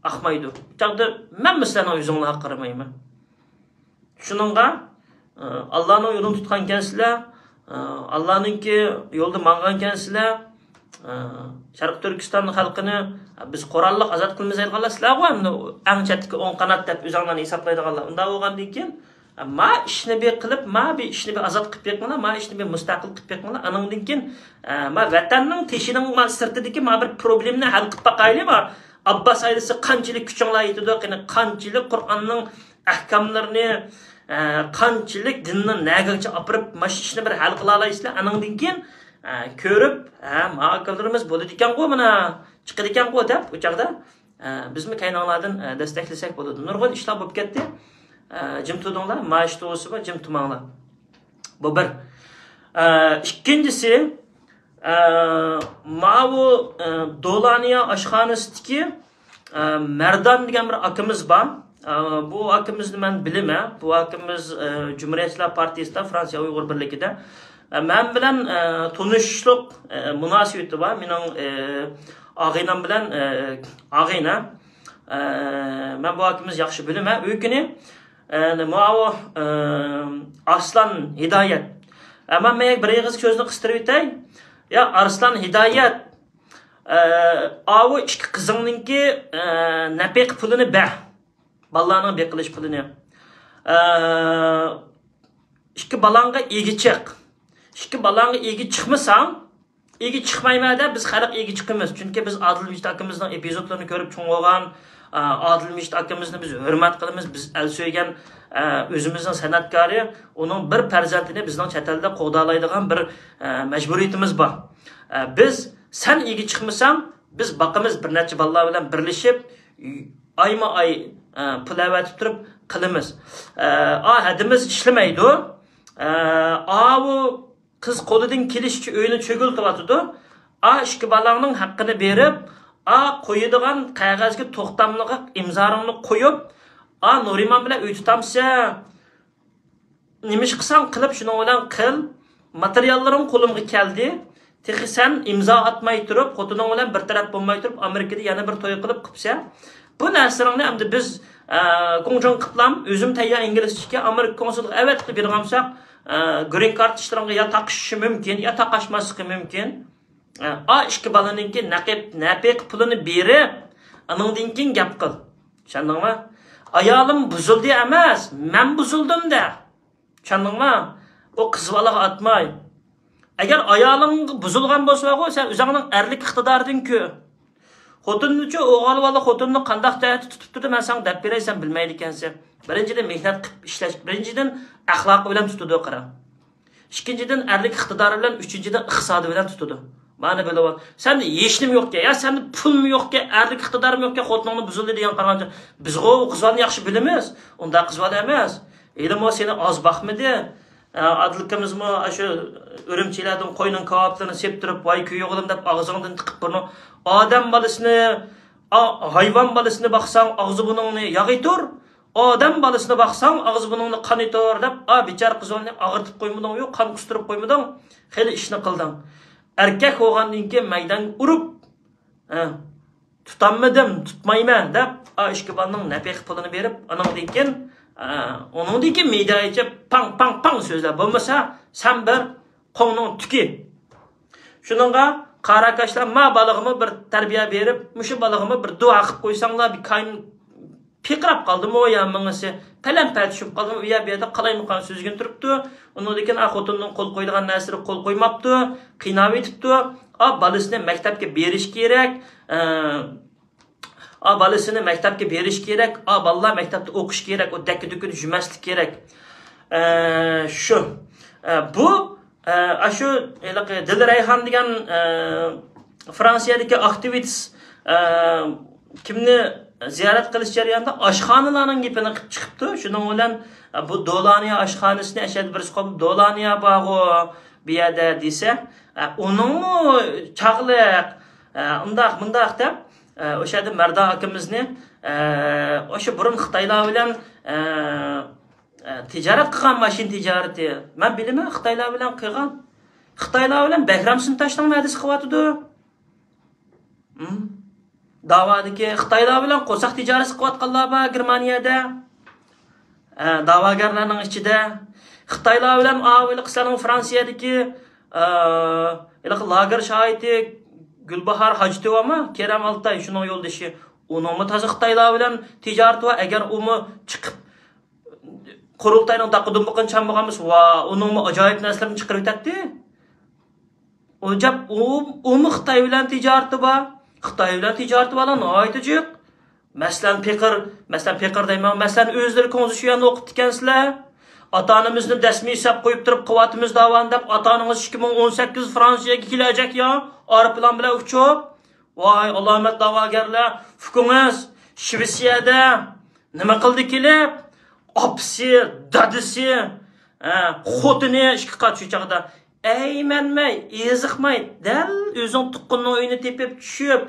axmaydi. Uchoqda men sizlarning o'zinglarga qaramayman. Shuningga Allohning yo'lini tutgan ekansizlar, Allohningki yo'lda mangan ekansizlar, Sharq Turkiston xalqini biz qurolliq azod qilamiz aytganlar sizlarga eng chetki 10 qanot deb o'zinglarni hisoblaydiganlar. Unda bo'lgandan keyin ma ishni bir qilib, ma bir ishni bir azod qilib bermanglar, ma ishni bir mustaqil qilib bermanglar. Aningdan keyin ma vatanning teshining sirtidagi ma bir problemni hal qilib baqaylik bor. Abbas ailasi qanchalik kuchinglar yetadi, qanchalik Qur'onning ahkomlarini, qanchalik dinni nagacha opirib mash ishni bir hal qila olasizlar. Aningdan keyin ko'rib, ma'qullarimiz bo'ladi ekan-ku, mana chiqadi ekan-ku deb o'chaqda bizmi kaynonlardan destaklasak bo'ladi. Nurg'un ishlar bo'lib ketdi. Jim tudinglar, maash to'g'risimi jim tumanglar. Bu bir. İkincisi, bu Dolaniya aşxonasidagi Merdan degan bir akimiz var. Bu akimizni men bilaman. Bu akimiz Cumhuriyetçiler Partiyasida Fransiya Uyg'ur birligida. Men bilan tanishlik munosabati var. Mening og'aynam bilan og'ayna. Men bu akimiz yaxshi bilaman. O'kini Arslan Hidayet. Men bir yig'iz ko'zni qistirib o'tay. Ya Arslan Hidayet, avu ikki qizingninki nafiq pulini ber. Balalarning beqilish pulini. İki balanga egi chiq. İki balanga egi chiqmasang, egi chiqmayman deb biz xalq egi chiqamiz. Chunki biz Adil Mecit akimizning epizodlarini ko'rib cho'ng'olgan, Adil Mecit akimizni biz hurmat qilamiz. Biz el so'ygan o'zimizning san'atkori, uning bir farzandini bizning chet elda qo'g'dalaydigan bir majburiyatimiz bor. Biz sen egi chiqmasang, biz baqamiz bir necha bolalar bilan birlashib, ayma-ay pul avatib turib qilamiz. Hadimiz ishlamaydi. Bu qiz qo'lidan kelishi uyini cho'giltiryotdi. Ikki bolaning haqqini berib, qo'yadigan qog'ozga to'xtamliga imzoringni qo'yib, Nuriman bilan uy tutamsa, nima ish qilsang qilib shuni bilan qil. Materiallarim qo'limga keldi. Texi sen imzo atmay turib, xotining bilan bir taraf bo'lmay turib, Amerikada yana bir to'y qilib qilsa, bu narsalarni endi biz qo'ngjon qilib, o'zim tayyor inglizcha Amerika konsuliga evet deb bergansak, green card ishlaringga ya taqishi mumkin, ya taqashmasligi mumkin. Ikki balaninki nafiq pulini berib, aningdan keyin gap qil. Tushundingmi? Ayolim buzildi emas, men buzildim da. Tushundingmi? O qiz bolaga atmay. Agar ayoling buzilgan bo'lsa, sen o'zingning erlik iqtidoridan-ku. Xotinni-chi o'g'il bola xotinni qanday hayot tutib turdi, men senga deb beraysan bilmaydi ekansan. Birinchidan mehnat qilib ishlash, birinchidan axloqi bilan tutadi qara. Ikkinchidan erlik iqtidori bilan, uchinchidan iqtisodi bilan tutadi. Mana bilaman. Sende hechnim yo'qka, ya sende pulmi yo'qka, erlik iqtidorim yo'qka, xotiningni buzildi degan qaraganda, biz qizlarni yaxshi bilamiz. Unda qizlar emas. Elim o seni oz baxmidi. Adilkamizmi shu o'rimchilardan qo'yning kavoblarini sep turib, voy kuyog'im deb og'zingdan tiqib burni. Odam bolasini, hayvon bolasini baqsang, og'zi buningni yog'itur. Odam bolasini baqsang, og'zi buningni qanitor deb, bechar qizlarni og'irtib qo'ymading, yo'q, qon qustirib qo'ymading. Xeyli ishni qilding. Erkak bo'lgandan keyin maydan urib, tutammadim, tutmayman deb, ikki bolaning nafiq pulini berib, aningdan keyin onundaki meydayıca pang sözler bulmasa sen bir qo'ngning tuki. Shuningga qarakaşlar ma balığımı bir terbiye berib, mushu balığımı bir dua qilib qo'ysanglar, bir kayn piqrab qoldimi o yamingisi, palam-pat tushib qoldimi, u yerda qalaymiqan so'zgin turibdi. Undan keyin xotinning qo'l qo'ydigan narsasiga qo'l qo'ymabdi, qiynab etibdi. Bolasini maktabga berish kerak. Balasini maktabga berish kerak, bolalar maktabda o'qish kerak, o dakki-dukki jumaslik kerak. Shu. Bu shu Dilrayhon degan Fransiyadagi aktivist kimni ziyorat qilish jarayonida oshxonalarning gapini qilib chiqibdi. Shuning bilan bu Dolaniya oshxonasini ashad bir qolib Dolaniya bog'i bu yerda desa, uningmi chaqliq undaq deb o'shada Marda akimizni o'sha burun Xitoylar bilan tijorat qilgan, mashin tijorati. Men bilaman, Xitoylar bilan qilgan. Xitoylar bilan Bahram Sintoshning madis qilyotdi. Davodagi Xitoylar bilan qo'saq tijorati qilayotganlar bor Germaniyada. Da'vogarlarning ichida Xitoylar bilan avvalqisaning Fransiyadagi lager shohidi Gulbahar Hajtovami, Kerem Altay şunun yoldaşı. Onun taze Xitoylar bilan tijorat va agar umi chiqib qurultayning taqdim bo'lgan chamog'amiz va uning ajoyib narsalarni chiqarib o'tadi. Umi Xitoy bilan tijarati bor. Xitoy bilan tijarati bilan aytijik. Masalan Peqir deyman, masalan o'zlari ko'ngli shu yerni o'qib ekansizlar. Ota-onamizni dasmiy hisob qo'yib turib quvvatimiz davom deb, ota-onangiz 2018 Fransiyaga kelajak ya, aeroplan bilan uchib. Voy, alomat da'vogarlar, hukumat Shvetsiyada nima qildi kelib? Opsi, dadisi, xotini ishga qatnashib chaqda Eymenmey, eziqmay, dal özün tuqqunning uyini tepib tushib,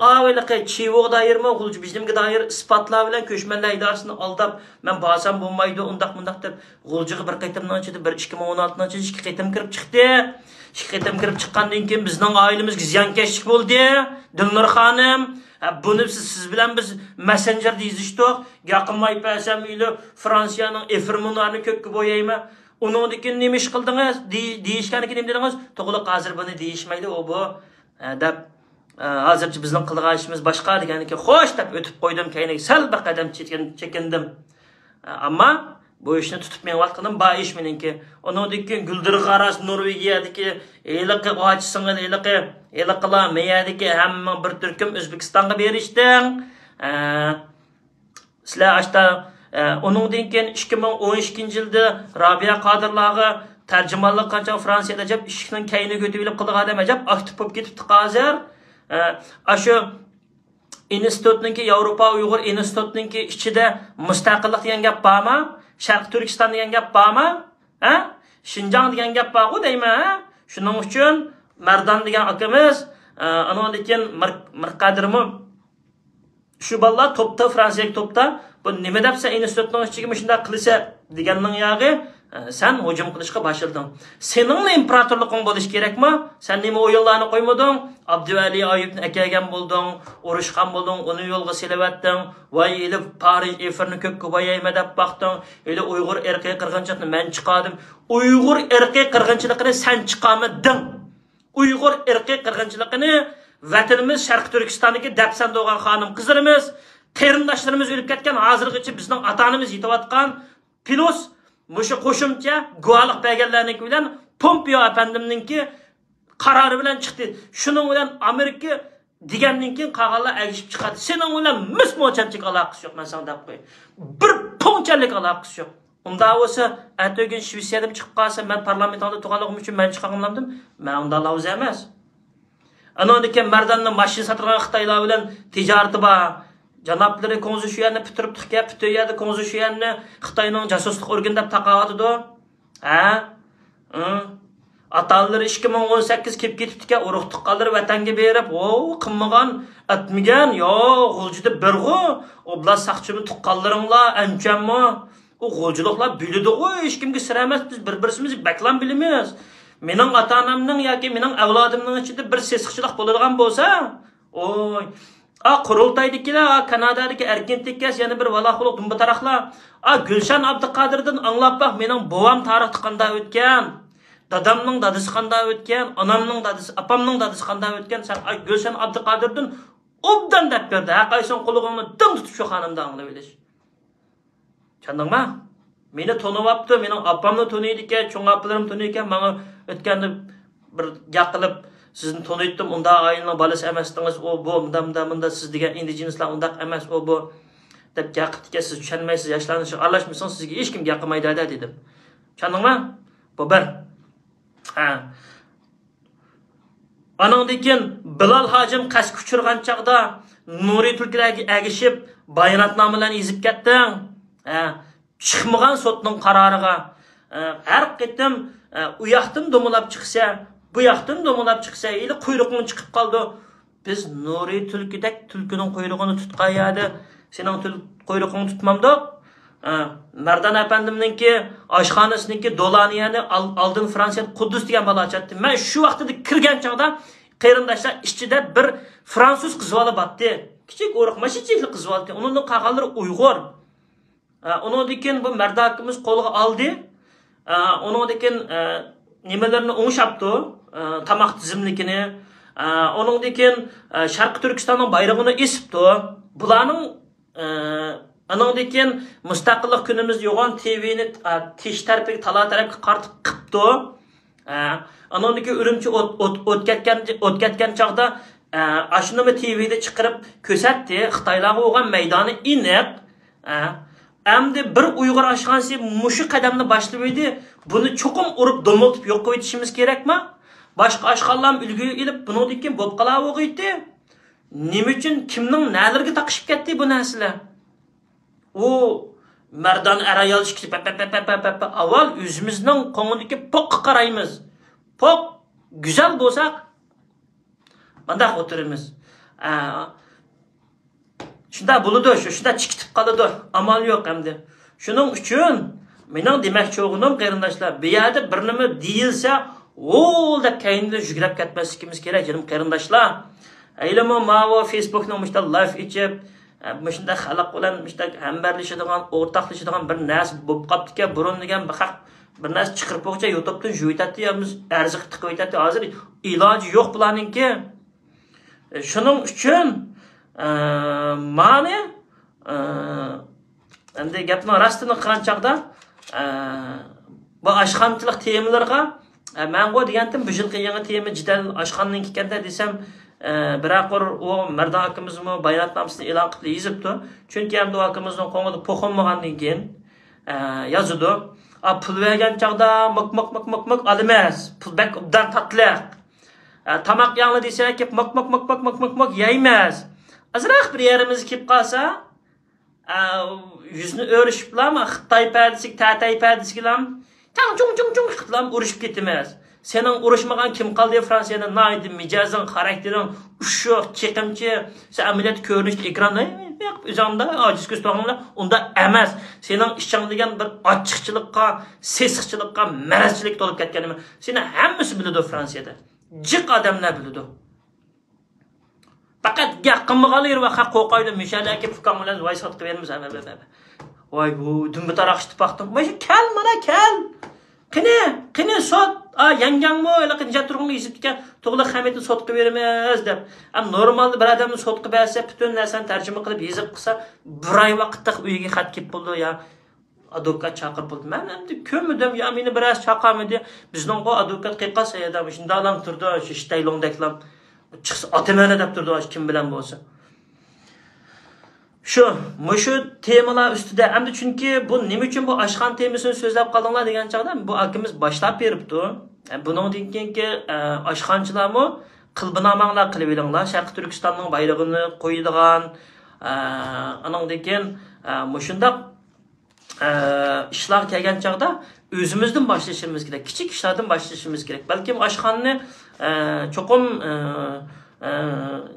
avveliqi çivoq dairma qulcu bizimki dair ispatlar bilan ko'chmanlar idorasini aldab, men basam bo'lmaydi, undaq deb qulcuga bir qaytimdan chiqdi, 2016dan chiqdi, 2 qaytim kirib chiqdi. 2 qaytim kirib chiqqandan keyin bizning oilamizga ziyonkashlik bo'ldi. Dilnur xonim, buni siz bilan biz messengerda yozishdik. Yaqinmay pasam uyli Fransiyaning efirmunlarini ko'kka bo'yayma. Uningdan keyin nima ish qildingiz? Deyishganiga nima dedingiz? To'g'ri hozir buni deyishmaydi, o bu deb hozircha bizning qilgan ishimiz boshqa deganiki, xo'sh deb o'tib qo'ydim, keyingi sal bir qadam chekindim. Ammo bu ishni tutib men vaqtlarim ba ish meniki. Uningdan keyin Guldir G'aras Norvegiyadagi eliqi ochsingil eliqlar meyadagi hamma bir turkum O'zbekistonga berishding. Sizlar ashta uningdan keyin 2012-yilda Robiya Qodirlarga tarjimonlik qancha Fransiyada jab ishning kayni ko'tarilib qilgan odam ajab aktiv bo'lib ketibdi hozir. Ashu institutninki Yevropa Uyg'ur institutninki ichida mustaqillik degan gap bormi? Sharq Turkiston degan gap bormi? Shinjang degan gap bormi deyman? Shuning uchun Mardan degan akamiz anondan keyin Mirqadirmi shu balla topda Fransiyaga topda bu nima debsa institutning ichiga shunday qilsa deganning yog'i sen hujum qilishga boshirding. Sening imperatorliging bo'lish kerakmi? Sen nima o'yinlarni qo'ymading? Abduvali Ayubni akagan bo'lding, urushgan bo'lding, uni yo'lga selavatding. Voy elib Parij efirni ko'kka boyayma deb baqding. Eli Uyg'ur irqiy qirg'inchilikni men chiqardim. Uyg'ur irqiy qirg'inchiligini sen chiqarmading. Uyg'ur irqiy qirg'inchiligini vatanimiz Sharq Turkistondagi dapsan doğan xonim qizlarimiz, qarindoshlarimiz o'lib ketgan, hozirgacha bizning ota-onamiz yetayotgan plus mushu qo'shimcha guvohlik berganlarniki bilan Pompeo apandimninki qarori bilan chiqdi. Shuning bilan Amerika degandan keyin qag'allar agishib chiqadi. Sening bilan mismo'chanlik aloqasi yo'q, men sana deb qo'y. Bir ponchalik aloqasi yo'q. Unda bo'lsa, atogin Shvetsiyadan chiqib qolsa, men parlamentda turganligim uchun men chiqargandim. Men unda lavz emas. Anondan keyin Mardanning mashina sotgan Xitoylar bilan tijorati bor. Janoblari konzusiyani bitiribdi-ki, Pitoyada konzusiyani Xitoyning jasuslik organi deb taqovatidi. Atalları 2018 kelib ketibdi-ki, urug' tuqqanlar vatanga berib, qilmagan, atmagan, yo, g'uljida birg'u, oblast saqchimi tuqqanlaringlar, anchammi? O g'uljiliklar biladi-ku, hech kimga sir emas, biz bir-birimizni baklan bilamiz. Mening ota-onamning yoki mening avlodimning ichida bir sesiqchilik bo'ladigan bo'lsa, qurultaydagilar, Kanadadagi erkin tekkas yana bir valaxuliq dumba taraqlar, Gulshan Abduqodirdan anglab baq, mening bovam tarixda qanday o'tgan, dadamning dadasi qanday o'tgan, onamning dadasi, apamning dadasi qanday o'tgan, sen Gulshan Abduqodirdan obdan deb berdi. Qayson qulug'ingni dim tutib shu xonimda anglab edish. Tushundingmi? Meni toniyapti, mening opamni toniydi ekan, cho'ng opalarim toniydi ekan, menga o'tganda bir gap qilib sizni toniydim, unda oilaning bolasi emasdingiz, o bu munda siz degan indigenuslar undaq emas, o bu deb gapirdi, siz tushunmaysiz, yoshlarni aralashmasangiz sizga hech kim gapirmaydi dedim. Tushundingmi? Bu bir. Anandan keyin Bilal hojim qasd kuchirgan chaqda Nuriy Turkiyaga agishib bayonotnomalarni yozib ketding. Chiqmagan sotning qaroriga har qitim u yoqdan domlab chiqsa, bu yoqdan domlab chiqsa, eli quyruqing chiqib qoldi. Biz Nuriy Turkiyadak tulkining quyruğini tutqayadi. Sening quyruqingni tutmamdiq. Mardan apandimninki oshxonasiniki Dolaniyani oldin Fransiya Quddus degan bola ochdi. Men shu vaqtda kirgan chaqda qarindoshlar ichida bir fransuz qizvola batdi. Kichik o'riqmashichikli qizvola. Uning qag'allari Uyg'ur. Onundan keyin bu mardakimiz qo'lga oldi. Onundan keyin nimalarni o'ngshapti, tamoq tizimlikini. Onundan keyin Sharq Turkistonning bayrog'ini esibdi. Bularning onundan keyin mustaqillik kunimiz yo'g'on TVni tish tarafiga tala tarafga qartib qipti. Onundan keyin Urumchi o'tkatgan chaqda ashnimi TVda chiqarib ko'rsatdi. Xitoylarga bo'lgan maydoni iniq. Endi bir Uyg'ur oshxonasi mushu qadamni boshlaydi. Buni cho'qim urib domiltib yo'q qo'yishimiz kerakmi? Boshqa oshxonlar ulgu ilib bundan keyin bo'lib qolavog'iydi. Nima uchun kimning nalarga taqishib ketdi bu narsalar? O Mardan arayal chiqib avval o'zimizning qo'ng'indagi poqqa qaraymiz. Pok güzel bo'lsak, bundaq o'tiramiz. Shunda bo'ladi, shunda chikitib qoladi. Amal yo'q endi. Shuning uchun mening demoqchi o'g'lim qarindoshlar, bu yerda bir nima deyilsa, o'l deb kayinda yugurib ketmasligimiz kerak, jinim qarindoshlar. Aylamo mavo Facebookning mushta live ichib, mushta xalq bilan mushta hambarlashadigan, o'rtoqlashadigan bir narsa bo'lib qopti-ki, burun degan bir narsa chiqirib qo'ycha YouTube'dan jo'ytatdi, biz arziq tiqib aytadi. Hozir iloji yo'q bularningki. Shuning uchun mani endi gapni rostini qilgan chaqda bu oshxonchilik temalarga men qo'y degandim, bu yilgi yangi tema jidal oshxonning ekanda desam, biroq u Mardan akimizmi bayonotnomasini e'lon qilib yozibdi. Chunki ham bu akimizning qo'ng'ida po'xinmagandan keyin yozdi. Pul bergan chaqda mak olmas, pul bak obdan tatlaq. Tamoq yangli desa ki mak yeymiz. Azroq bir yerimiz kelib qolsa, yüzünü örüşüplam, Xitay perdisi, Tatay perdisi gilam, chung qitlam uruşup ketmez. Senin uruşmagan kim qaldı Fransiyada? Naydi mijazın, karakterin, uşuq, çekimçi, sen ameliyat görünüşte ekranda özümdə aciz göz toğanlar, onda emas. Senin işçan degen bir açıqçılıqqa, sesiqçılıqqa, mərəzçilik olup ketkenimi. Senin hemmisi bilidu Fransiyada. Cıq adamlar bilidu. Fakat yaqinmagalı yer vaqa qo'qaydi, mishalaki fukan bilan voy sotib beramiz. Voy bu dumbi taraqishib baqdim. Kel mana kel. Qini sot. Yangangmi ila qinja turg'un yezibga to'g'li xamitni sotib beramiz deb. Normalda bir odamni sotib bersa, butun narsani tarjima qilib yezib qilsa, bir oy vaqtda uyiga xat kelib bo'ldi ya. Advokat chaqirib bo'ldi. Men endi ko'midim, ya meni biroz chaqamidi. Bizning advokat qilib qolsa ya, shunda alam turdi, ishtaylongdaklam. Chiqsa otamana deb turdi, kim bilan bo'lsa. Shu temalar ustida hamda chunki bu nima uchun bu oshxon temasini so'zlab qoldinglar degan chaqda bu akimiz boshlab beribdi. Buningdan keyingi oshxonchilarmi qilbinamanglar qilib edinglar. Sharq Turkistonning bayrog'ini qo'yadigan, aningdan keyin shundaq ishlar kelgan chaqda o'zimizdan boshlashimiz kerak. Kichik ishlardan boshlashimiz kerak. Balkim oshxonni cho'qim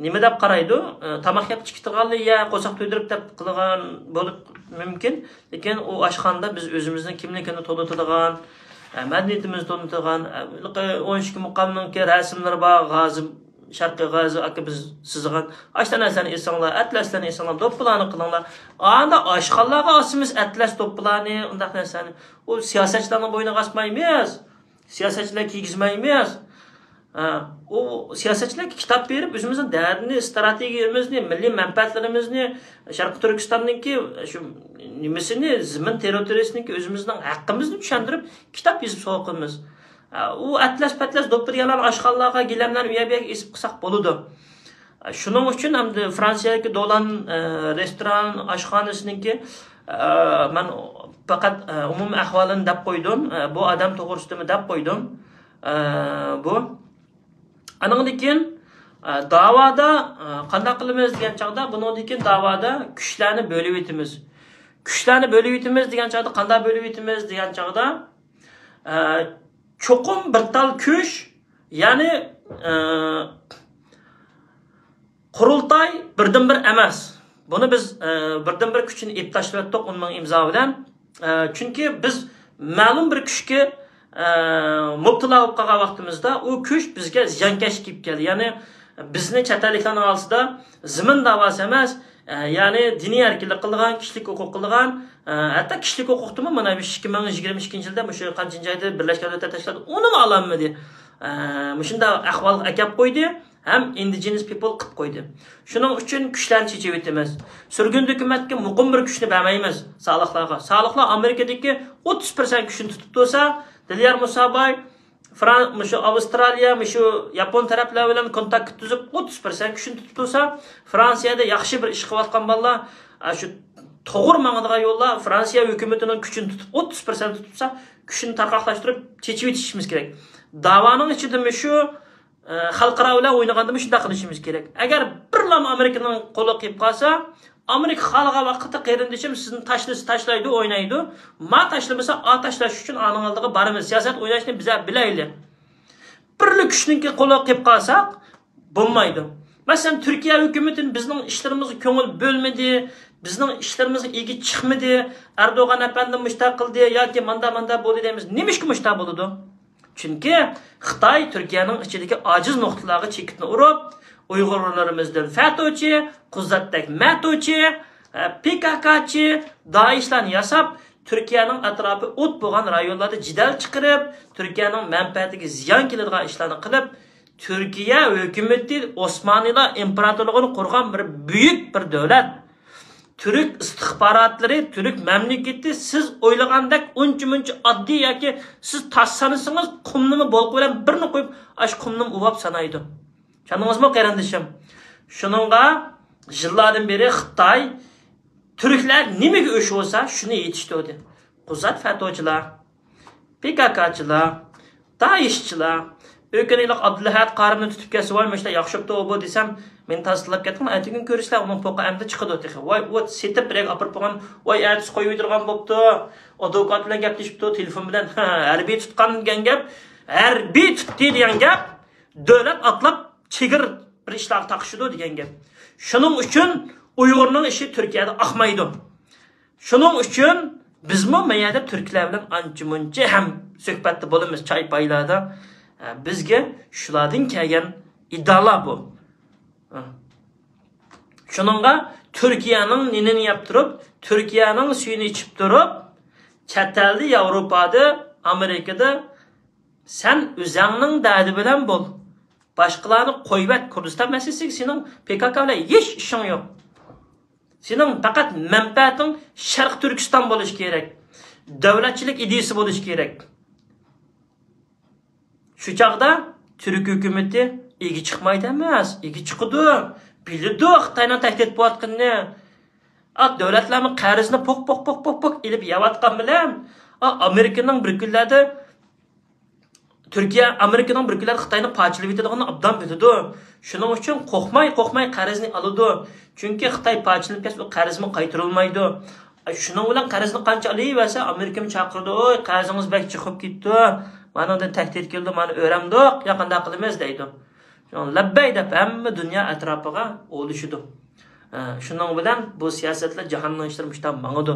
nima deb qaraydi? Tamoq yeb chiqtirganlar ya qo'saq to'ydirib deb qilgan bo'lib mumkin. Lekin u oshxonda biz o'zimizning kimligini to'nitadigan, madaniyatimizni to'nitadigan 12 muqomning rasmlari bor, G'azi Sharqiy G'azi aka biz sizgan ashta narsani esinglar, atlaslarni esinglar, do'ppilarni qilinglar. Anda oshxonlarga osimiz atlas do'ppilarni, undaq narsani. U siyosatchilarning bo'yniga osmaymiz. Siyosatchilar kiygizmaymiz. O siyasetçiler kitap verip özümüzün değerini, stratejimizni, milli menfaatlarimizni, Şarkı Türkistan'daki şu nimesini, zimin teritoriyasındaki özümüzden hakkımızını düşündürüp kitap yazıp soğukımız. O atlas patlas doktoriyalar aşkallığa gelenler üyebiye esip kısak boludu. Şunun için hem de Fransa'daki dolan restoran aşkhanesininki ben fakat umum ahvalını dap koydum. Bu adam toğrusunu dap koydum. Bu anından keyin davada qanday qilamiz degan chaqda bundan keyin davada kuchlarni bo'lib etimiz. Kuchlarni bo'lib etimiz degan chaqda qanday bo'lib etimiz degan chaqda cho'qim bir tal kuch, ya'ni qurultay birdan bir emas. Buni biz birdan bir kuchni ep tashlayotdik uning imzo bilan. Chunki biz ma'lum bir kuchga mubtalo bo'lib qolgan vaqtimizda u kuch bizga ziyankash kelib keldi. Ya'ni bizni chataliklarning oldida zimin da'vosi emas, ya'ni diniy erkinlik qilgan, kishilik huquq qilgan, hatto kishilik huquqni mana 2022-yilda shu qanchinchi oyda Birlashgan Davlatlar Tashkiloti uning olamidi. Shunda ahvol akab qo'ydi, ham indigenous people qilib qo'ydi. Shuning uchun kuchlarni chechib o'tamiz. Surgun hukumatga muqim bir kuchni bermaymiz soliqlarga. Soliqlar Amerikadagi 30% kuchni tutib tursa, Dilyar Musabay, Avstraliya, Yapon taraflar bilan kontakt tuzib 30% kuchni tutib tursa, Fransiyada yaxshi bir ish qilayotgan bolalar shu to'g'ri ma'noda yo'llar Fransiya hukumatining kuchini tutib 30% tutibsa, kuchni tarqaqlashtirib chechib o'tishimiz kerak. Da'voning ichida shu xalqaro bilan o'ynaganda shunday qilishimiz kerak. Agar birlam Amerikaning qo'li qilib qolsa, Amerika xalqiga vaqtida qarindishim sizni tashlaydi, o'ynaydi. Ma tashlamasa, tashlash uchun aning oldiga boramiz. Siyosat o'ynashni biz bilaylik. birli kuchninki qo'liga kelib qolsak bo'lmaydi. Masalan, Turkiya hukumati bizning ishlarimizni ko'ngil bo'lmadi, bizning ishlarimizga egi chiqmadi, Erdo'g'an apandi mushtaq qildi yoki manda bo'ldi deymiz. Nima ishga mushtaq bo'ladi? Chunki Xitoy Turkiyaning ichidagi ojiz nuqtalarga chekitni urib, Uyg'urlarimizdan FETÖ'chi, Quzatdak MATÖ'chi, PKK'chi, Daeshlarni yasab, Turkiyaning atrofi o't bo'lgan rayonlarda jidal chiqarib, Turkiyaning manfaatiga ziyon keladigan ishlarni qilib, Türkiye hükümeti Osmanlılar imparatorluğunu kurgan bir büyük bir devlet. Türk istihbaratları, Türk memleketi siz oylagandek unca addi yoki siz tassanısınız kumnumu bol bilan birini koyup aş kumnum uvap sanaydı. Canınızmı qarindishim? Şununla yıllardan beri Xitay Türkler nimaga o'sh bo'lsa shuni yetishtirdi. Quzat FETÖ'chilar, PKK'chilar, Daeshchilar Ökenilik Abdülahad Qarimni tutib kelsa, voy mashta yaxshibdi bu desam, men tasdiqlab ketdim. Aytgan ko'rishlar uning poqa amda chiqadi o'tiga. Voy, o setib birga olib qo'ygan, voy atis qo'yib o'tirgan bo'pti. Advokat bilan gaplashibdi, telefon bilan harbiy tutgan degan gap, harbiy tutdi degan gap, davlat atlab chegir bir ishlar taqishidi degan gap. Shuning uchun Uyg'urning ishi Turkiyada oqmaydi. Shuning uchun bizmi mayada turklar bilan ancha-muncha ham suhbatda bo'lamiz choy paylarda. Bizga shulardan kelgan iddalar bu. Shuningga Turkiyaning nenini yaptırıp, Turkiyaning suyini ichib turib, chet elda Yevropada, Amerikada sen o'zingning dadi bilan bo'l. Boshqalarni qo'ybat Kurdiston masalasiga sening PKK bilan hech ishing yo'q. Sening faqat manfaating Sharq Turkiston bo'lish kerak. Davlatchilik ideyasi bo'lish kerak. Şu çağda Türk hükümeti egi çıkmaydı emas, egi çıkıdı. Bildi Xitayning tahdid bo'layotganini. Davlatlarning qarzni pok elib yavatgan bilan Amerikaning bir kunlarda Türkiye Amerikaning bir kunlarda Xitoyni parchalab etadiganini obdan bildi. Shuning uchun qo'rqmay qarzni oladi. Chunki Xitoy parchalab ketsa u qarzni qaytarilmaydi. Shuning bilan qarzni qancha olayversa Amerikani chaqirdi. Oy, qarzingiz bak chiqib ketdi. Manadan tahdid keldi, mani o'ramdiq, yaqinda qilamiz deydi. Labbay deb hamma dunyo atrofiga o'lishidi. Shuning bilan bu siyosatlar jahonning ishlari mushtam mangadi.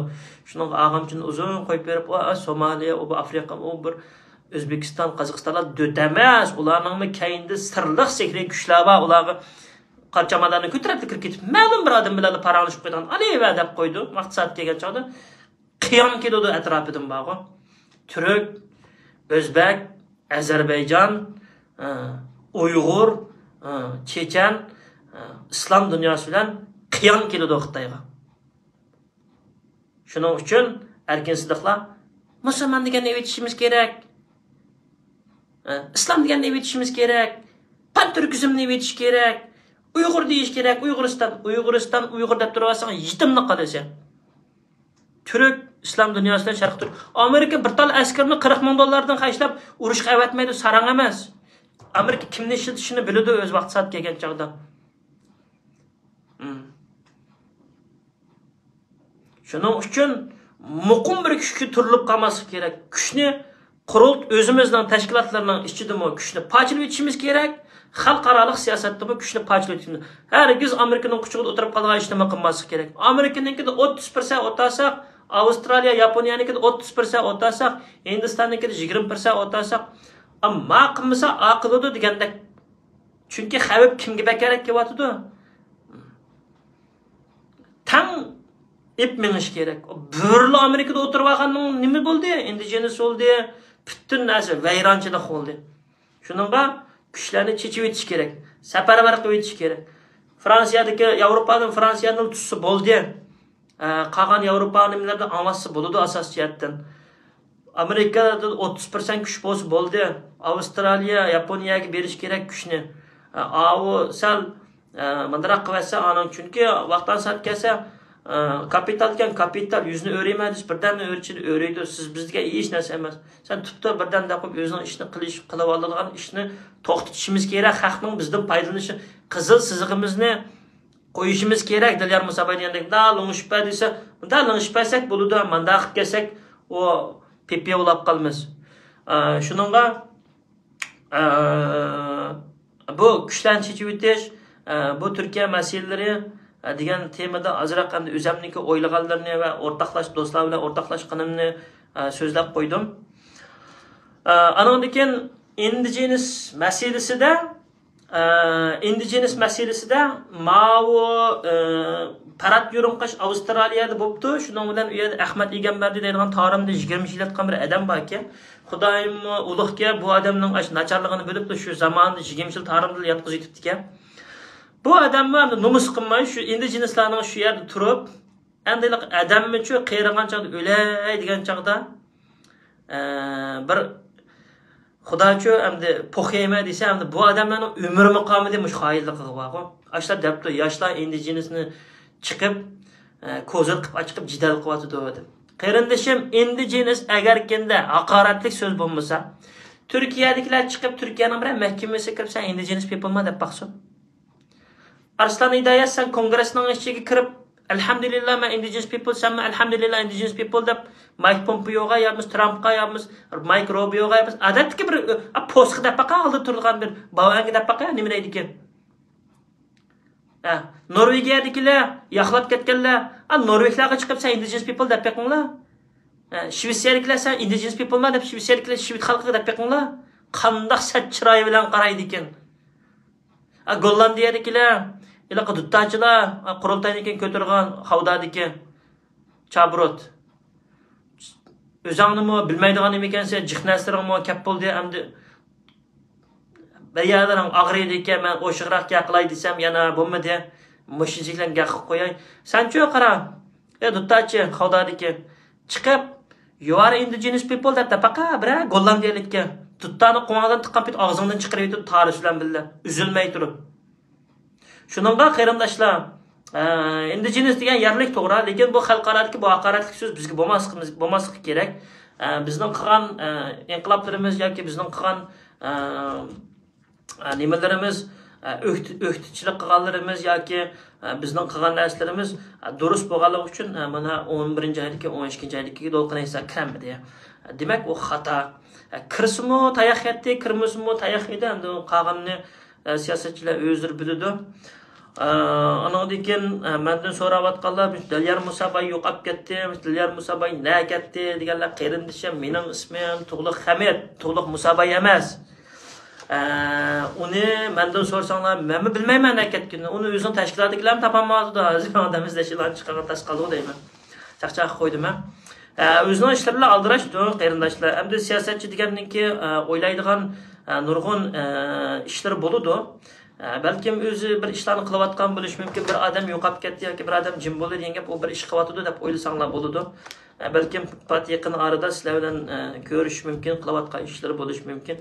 Shuning og'amchini uzun qo'yib berib, Somaliya, bu Afrika, bu bir O'zbekiston, Qozog'istonlar do'tamas, ularning keyinda sirliq sehriy kuchlar bor, ularga qarchamalarni ko'tarib kirib ketib, ma'lum bir odam bilan paranglashib qo'ygan. Aleva deb qo'ydi. Maqsad degan chog'da qiyom keldi atrofidan bog'i. Turk, Özbek, Azerbaycan, Uyg'ur, Chechen, islom dunyosi bilan qiyom keladi Xitoyga. Shuning uchun erkinliklar musulmon deganni aytishimiz kerak. Islom deganni aytishimiz kerak. Pan-turkizmni aytish kerak. Uyg'ur deyish kerak. Uyg'uriston, Uyg'ur deb turasang yetimlik qalasan. Türk İslam dünyasında Şarkı Türk. Amerika bir tal askarni 40 ming dollardan xarjlab urushga avatmaydi, sarang emas. Amerika kimni ishlatishini biladi o'z vaqt soat kelgan chog'da. Shuning uchun muqim bir kuchga turilib qolmaslik kerak. Kuchni qurult o'zimizning tashkilotlarning ichidami kuchni parchalab etishimiz kerak. Xalqaro siyosatda bu kuchni parchalab etishimiz. Hargiz Amerikaning kuchida o'tirib qolgan ishni qilmaslik kerak. Amerikanikida 30% o'tasak, Avstraliya, Yaponiyanikida 30% o'tasak, Hindistonnikida 20% o'tasak, amma qilmasa aqiladi degandek. Chunki xavf kimga bakarak kelyapti? Tang ip minish kerak. Burli Amerikada o'tirib olganning nima bo'ldi? Indigenous bo'ldi, butun narsa vayronchilik bo'ldi. Shuningga kuchlarni chechib etish kerak. Safarbar qilib etish kerak. Fransiyadagi Yevropaning Fransiyaning tusi bo'ldi. Qolgan Yevropaliklardan anglashsa bo'ladi asosiyatdan. Amerikada 30% kuch bo'ldi. Avstraliya, Yaponiyaga berish kerak kuchni. Avu sal mandroq qilsa, aning chunki vaqtdan sat kelsa kapital degan kapital yuzni o'raymaydi, birdan o'rchini o'raydi. Siz bizga hech narsa emas. Sen tutda birdan daqib o'zining ishini qilib oladigan ishni to'xtatishimiz kerak. Xalqning bizdan foydalanishi, qizil sizig'imizni qo'yishimiz kerak. Dilyar Musabayandek dal o'ngishpa desa, dal o'ngishpasak bo'ladi, manda qilib kelsak, o pepe olab qolmiz. Shuningga bu kuchlarni chechib o'tish, bu Turkiya masalalari degan temada azroq endi o'zimniki o'ylaganlarni va o'rtoqlash do'stlar bilan o'rtoqlashganimni so'zlab qo'ydim. Andan keyin indigenous meselesida ma'u parat yurumqash Avstraliyada bo'pti. Shuning bilan u yerda Ahmad Egambardi deydigan tarixda 20 yil yotgan bir odam bor ekan. Xudoyim ulug'ga bu odamning nacharligini bilib shu zamonda 20 yil tarixda yotqizib yetibdi ekan. Bu odamni ham nomus qilmay shu indigenuslarning shu yerda turib, endi odammichu qiyragan chaqda o'lay degan chaqda bir Xudochu endi po'xyayma desa, endi bu odamlarning umr muqomida mush xoyillik qilib ashlar debdi, yoshlar indigenusni chiqib ko'zil qilib chiqib jidal qilyotdi deb. Qarindishim, indigenous agar kenda haqoratli so'z bo'lmasa, Turkiyadagilar chiqib Turkiyaning bir mahkamasiga kirib sen indigenous people ma deb baqsin. Arslan Hidayat sen kongressning ichiga kirib alhamdulillah men indigenous people sen alhamdulillah indigenous people deb Mike Pompeo'ga yapmiz, Trump'ga yapmiz, Mike Rubio'ga yapmiz. Adatki bir postga deb baqa oldi turgan bir bavanga deb baqa nima deydi ekan? Norvegiyadagilar yaxlab ketganlar, Norveglarga chiqib sen indigenous people deb baqinglar. Shvetsiyaliklar sen indigenous people ma deb Shvetsiyaliklar Shved xalqiga deb baqinglar. Qandoq sat chiroy bilan qaraydi ekan. Gollandiyadagilar ila qudutdachilar qurultaynikin ko'tirgan havdadiki chabrot o'zingni bilmaydigan ekansan jixnastiringmi kap bo'ldi endi bir yerdan og'riydi ekan men o'shiqroq gaqilay desam yana bo'lmadi mushinchiklar gaqib qo'yay sanchu qara dutdachi havdadiki chiqib you are indigenous people deb tapaqa bira gollandiyalikka tuttani qo'ng'adan tiqqan pit og'zingdan chiqarib yetib tarish bilan billa üzülmay turib shuningga qarindoshlar indigenous degan yerlik to'g'ri, lekin bu xalqarodagi bu haqoratli so'z bizga bo'lmasligi kerak. Bizning qilgan inqiloblarimiz yoki bizning qilgan nimalarimiz, o'qituvchilik qilganlarimiz yoki bizning qilgan narsalarimiz durust bo'lganligi uchun mana 11-oydagi 12-oydagi do'lqinaysa kiramidi. Demak, u xato. Kirsimi tayoq yetdi, kirmasmi tayoq yedi. Endi qolganini siyosatchilar o'zlari biladi. Andan keyin mendan so'rayotganlar Dilyar Musabay yo'qolib ketdi, Dilyar Musabay nima ketdi deganlar qarindishim, mening ismim Tug'liq Hamid, Tug'liq Musabay emas. Uni mendan so'rasanglar, men bilmayman nima ketganini. Uni o'zining tashkilotdagilar ham topolmadi-da, odam izlashlarni chiqarib tashqaldi deyman. Chaqchaq qo'ydim men. O'zining ishlari bilan aldirashdi qarindoshlar. Endi siyosatchi degandan-ki o'ylaydigan nurg'un ishlar bo'ladi. Balkim o'zi bir ishlarni qilayotgan bo'lish mumkin, bir odam yo'qolib ketdi yoki bir odam jim bo'ldi degan gap u bir ish qilyotdi deb o'ylasanglar bo'ladi. Balkim pat yaqin orada sizlar bilan ko'rish mumkin, qilayotgan ishlar bo'lish mumkin.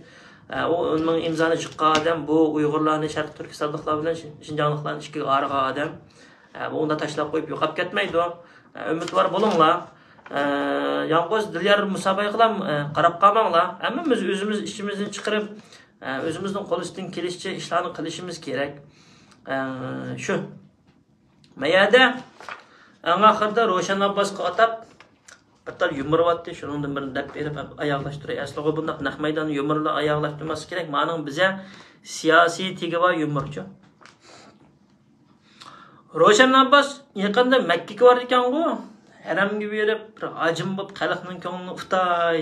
U uning imzoni chiqqan odam bu Uyg'urlarni Sharq Turkistonliklar bilan Shinjongliklarni ikkiga ayirgan odam. Bu unda tashlab qo'yib yo'qolib ketmaydi. Umidvor bo'linglar. Yalnız Dilyar Musabay qilam qarab qolmanglar. Hammamiz o'zimiz ishimizni chiqarib, o'zimizning qo'limizdan kelishicha ishlarni qilishimiz kerak. Shu. Mayada eng oxirida Roshan Abbosga atab bir tal yumurvatdi, shuningdan bir deb berib oyoqlashtirib. Aslida bunday naq maydonni yumurlar oyoqlashtirmasi kerak. Ma'ning biza siyosiy tegava yumurchi. Roshan Abbos yaqinda Makkaga bordi ekan-ku. Haramga berib, bir ajim bo'lib xalqning ko'nglini uftay.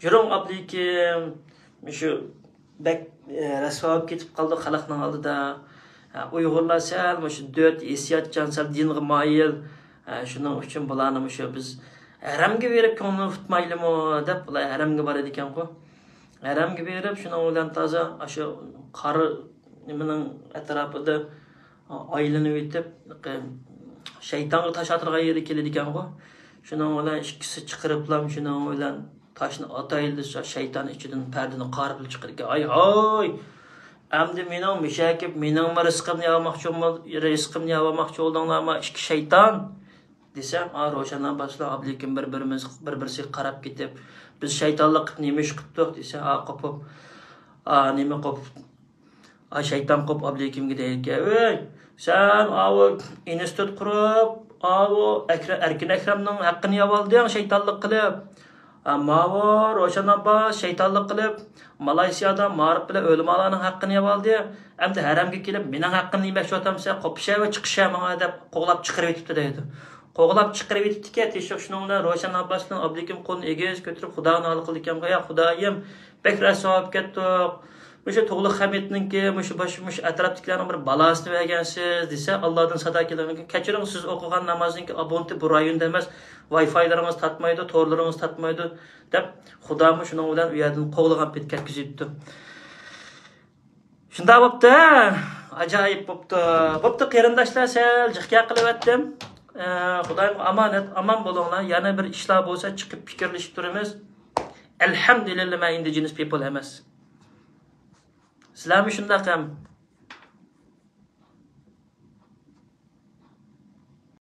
Jurong ablikim shu bak rasvo bo'lib ketib qoldi xalqning oldida. Uyg'urlar sal shu dört esiyatchan sal dinga moyil. Shuning uchun bularni shu biz haramga berib ko'nglini ufmaylikmi deb bular haramga bor ekan-ku. Haramga berib shuning bilan toza shu qari nimaning atrofida aylanib o'tib shaytonga tash atirgan yerga keladi ekan-ku. Shuning bilan ikkisi chiqiriblam, shuning bilan toshni atayildi, shayton ichidan pardani qarib chiqarib, ay hoy. Endi mening mishakib, mening rizqimni olmoqchi bo'ldinglarmi, ikki shayton desam, Roshandan boshla ablikim bir-birsiga qarab ketib, biz shaytonlik qilib nima ish qildik desa, qopib nima qilib shayton qilib ablikimga deydi, "Ey, sen avu institut qurib, avu Erkin Akramning haqqini yo'lding shaytonlik qilib. Mavur, Roşanabba şeytanlık qilib, Malayziyada ma'rif bilan o'limalarning haqqini yeb oldi. Endi haramga kelib, mening haqqimni yemoqchi o'tamsa, qo'pisha va chiqisha menga deb qo'g'lab chiqarib etibdi deydi. Qo'g'lab chiqarib etibdi-ki, teshik shuning bilan Roşanabbaning Abdukim qo'lini egiz ko'tarib Xudoning holi qildi ekan. Ya Xudoyim, bek rasob ketdik. O'sha to'g'liq Hamidninki, mush atrofdagilarning bir balasini bergansiz desa, Allohdan sado keladigan. Kechiring, siz o'qigan namozningki abonenti bu rayonda emas, Wi-Fi'laringiz tatmaydi, torlaringiz tatmaydi deb Xudomi shuning bilan u yerdan qo'g'lagan pet ketkizibdi. Shunda bo'pti, ajoyib bo'pti. Bo'pti qarindoshlar, sal jiqqa qilib o'tdim. Xudoyim omonat, omon bo'linglar. Yana bir ishlar bo'lsa chiqib fikrlashib turamiz. Alhamdulillah, men indigenous people emas. Sizlarmi shundaq ham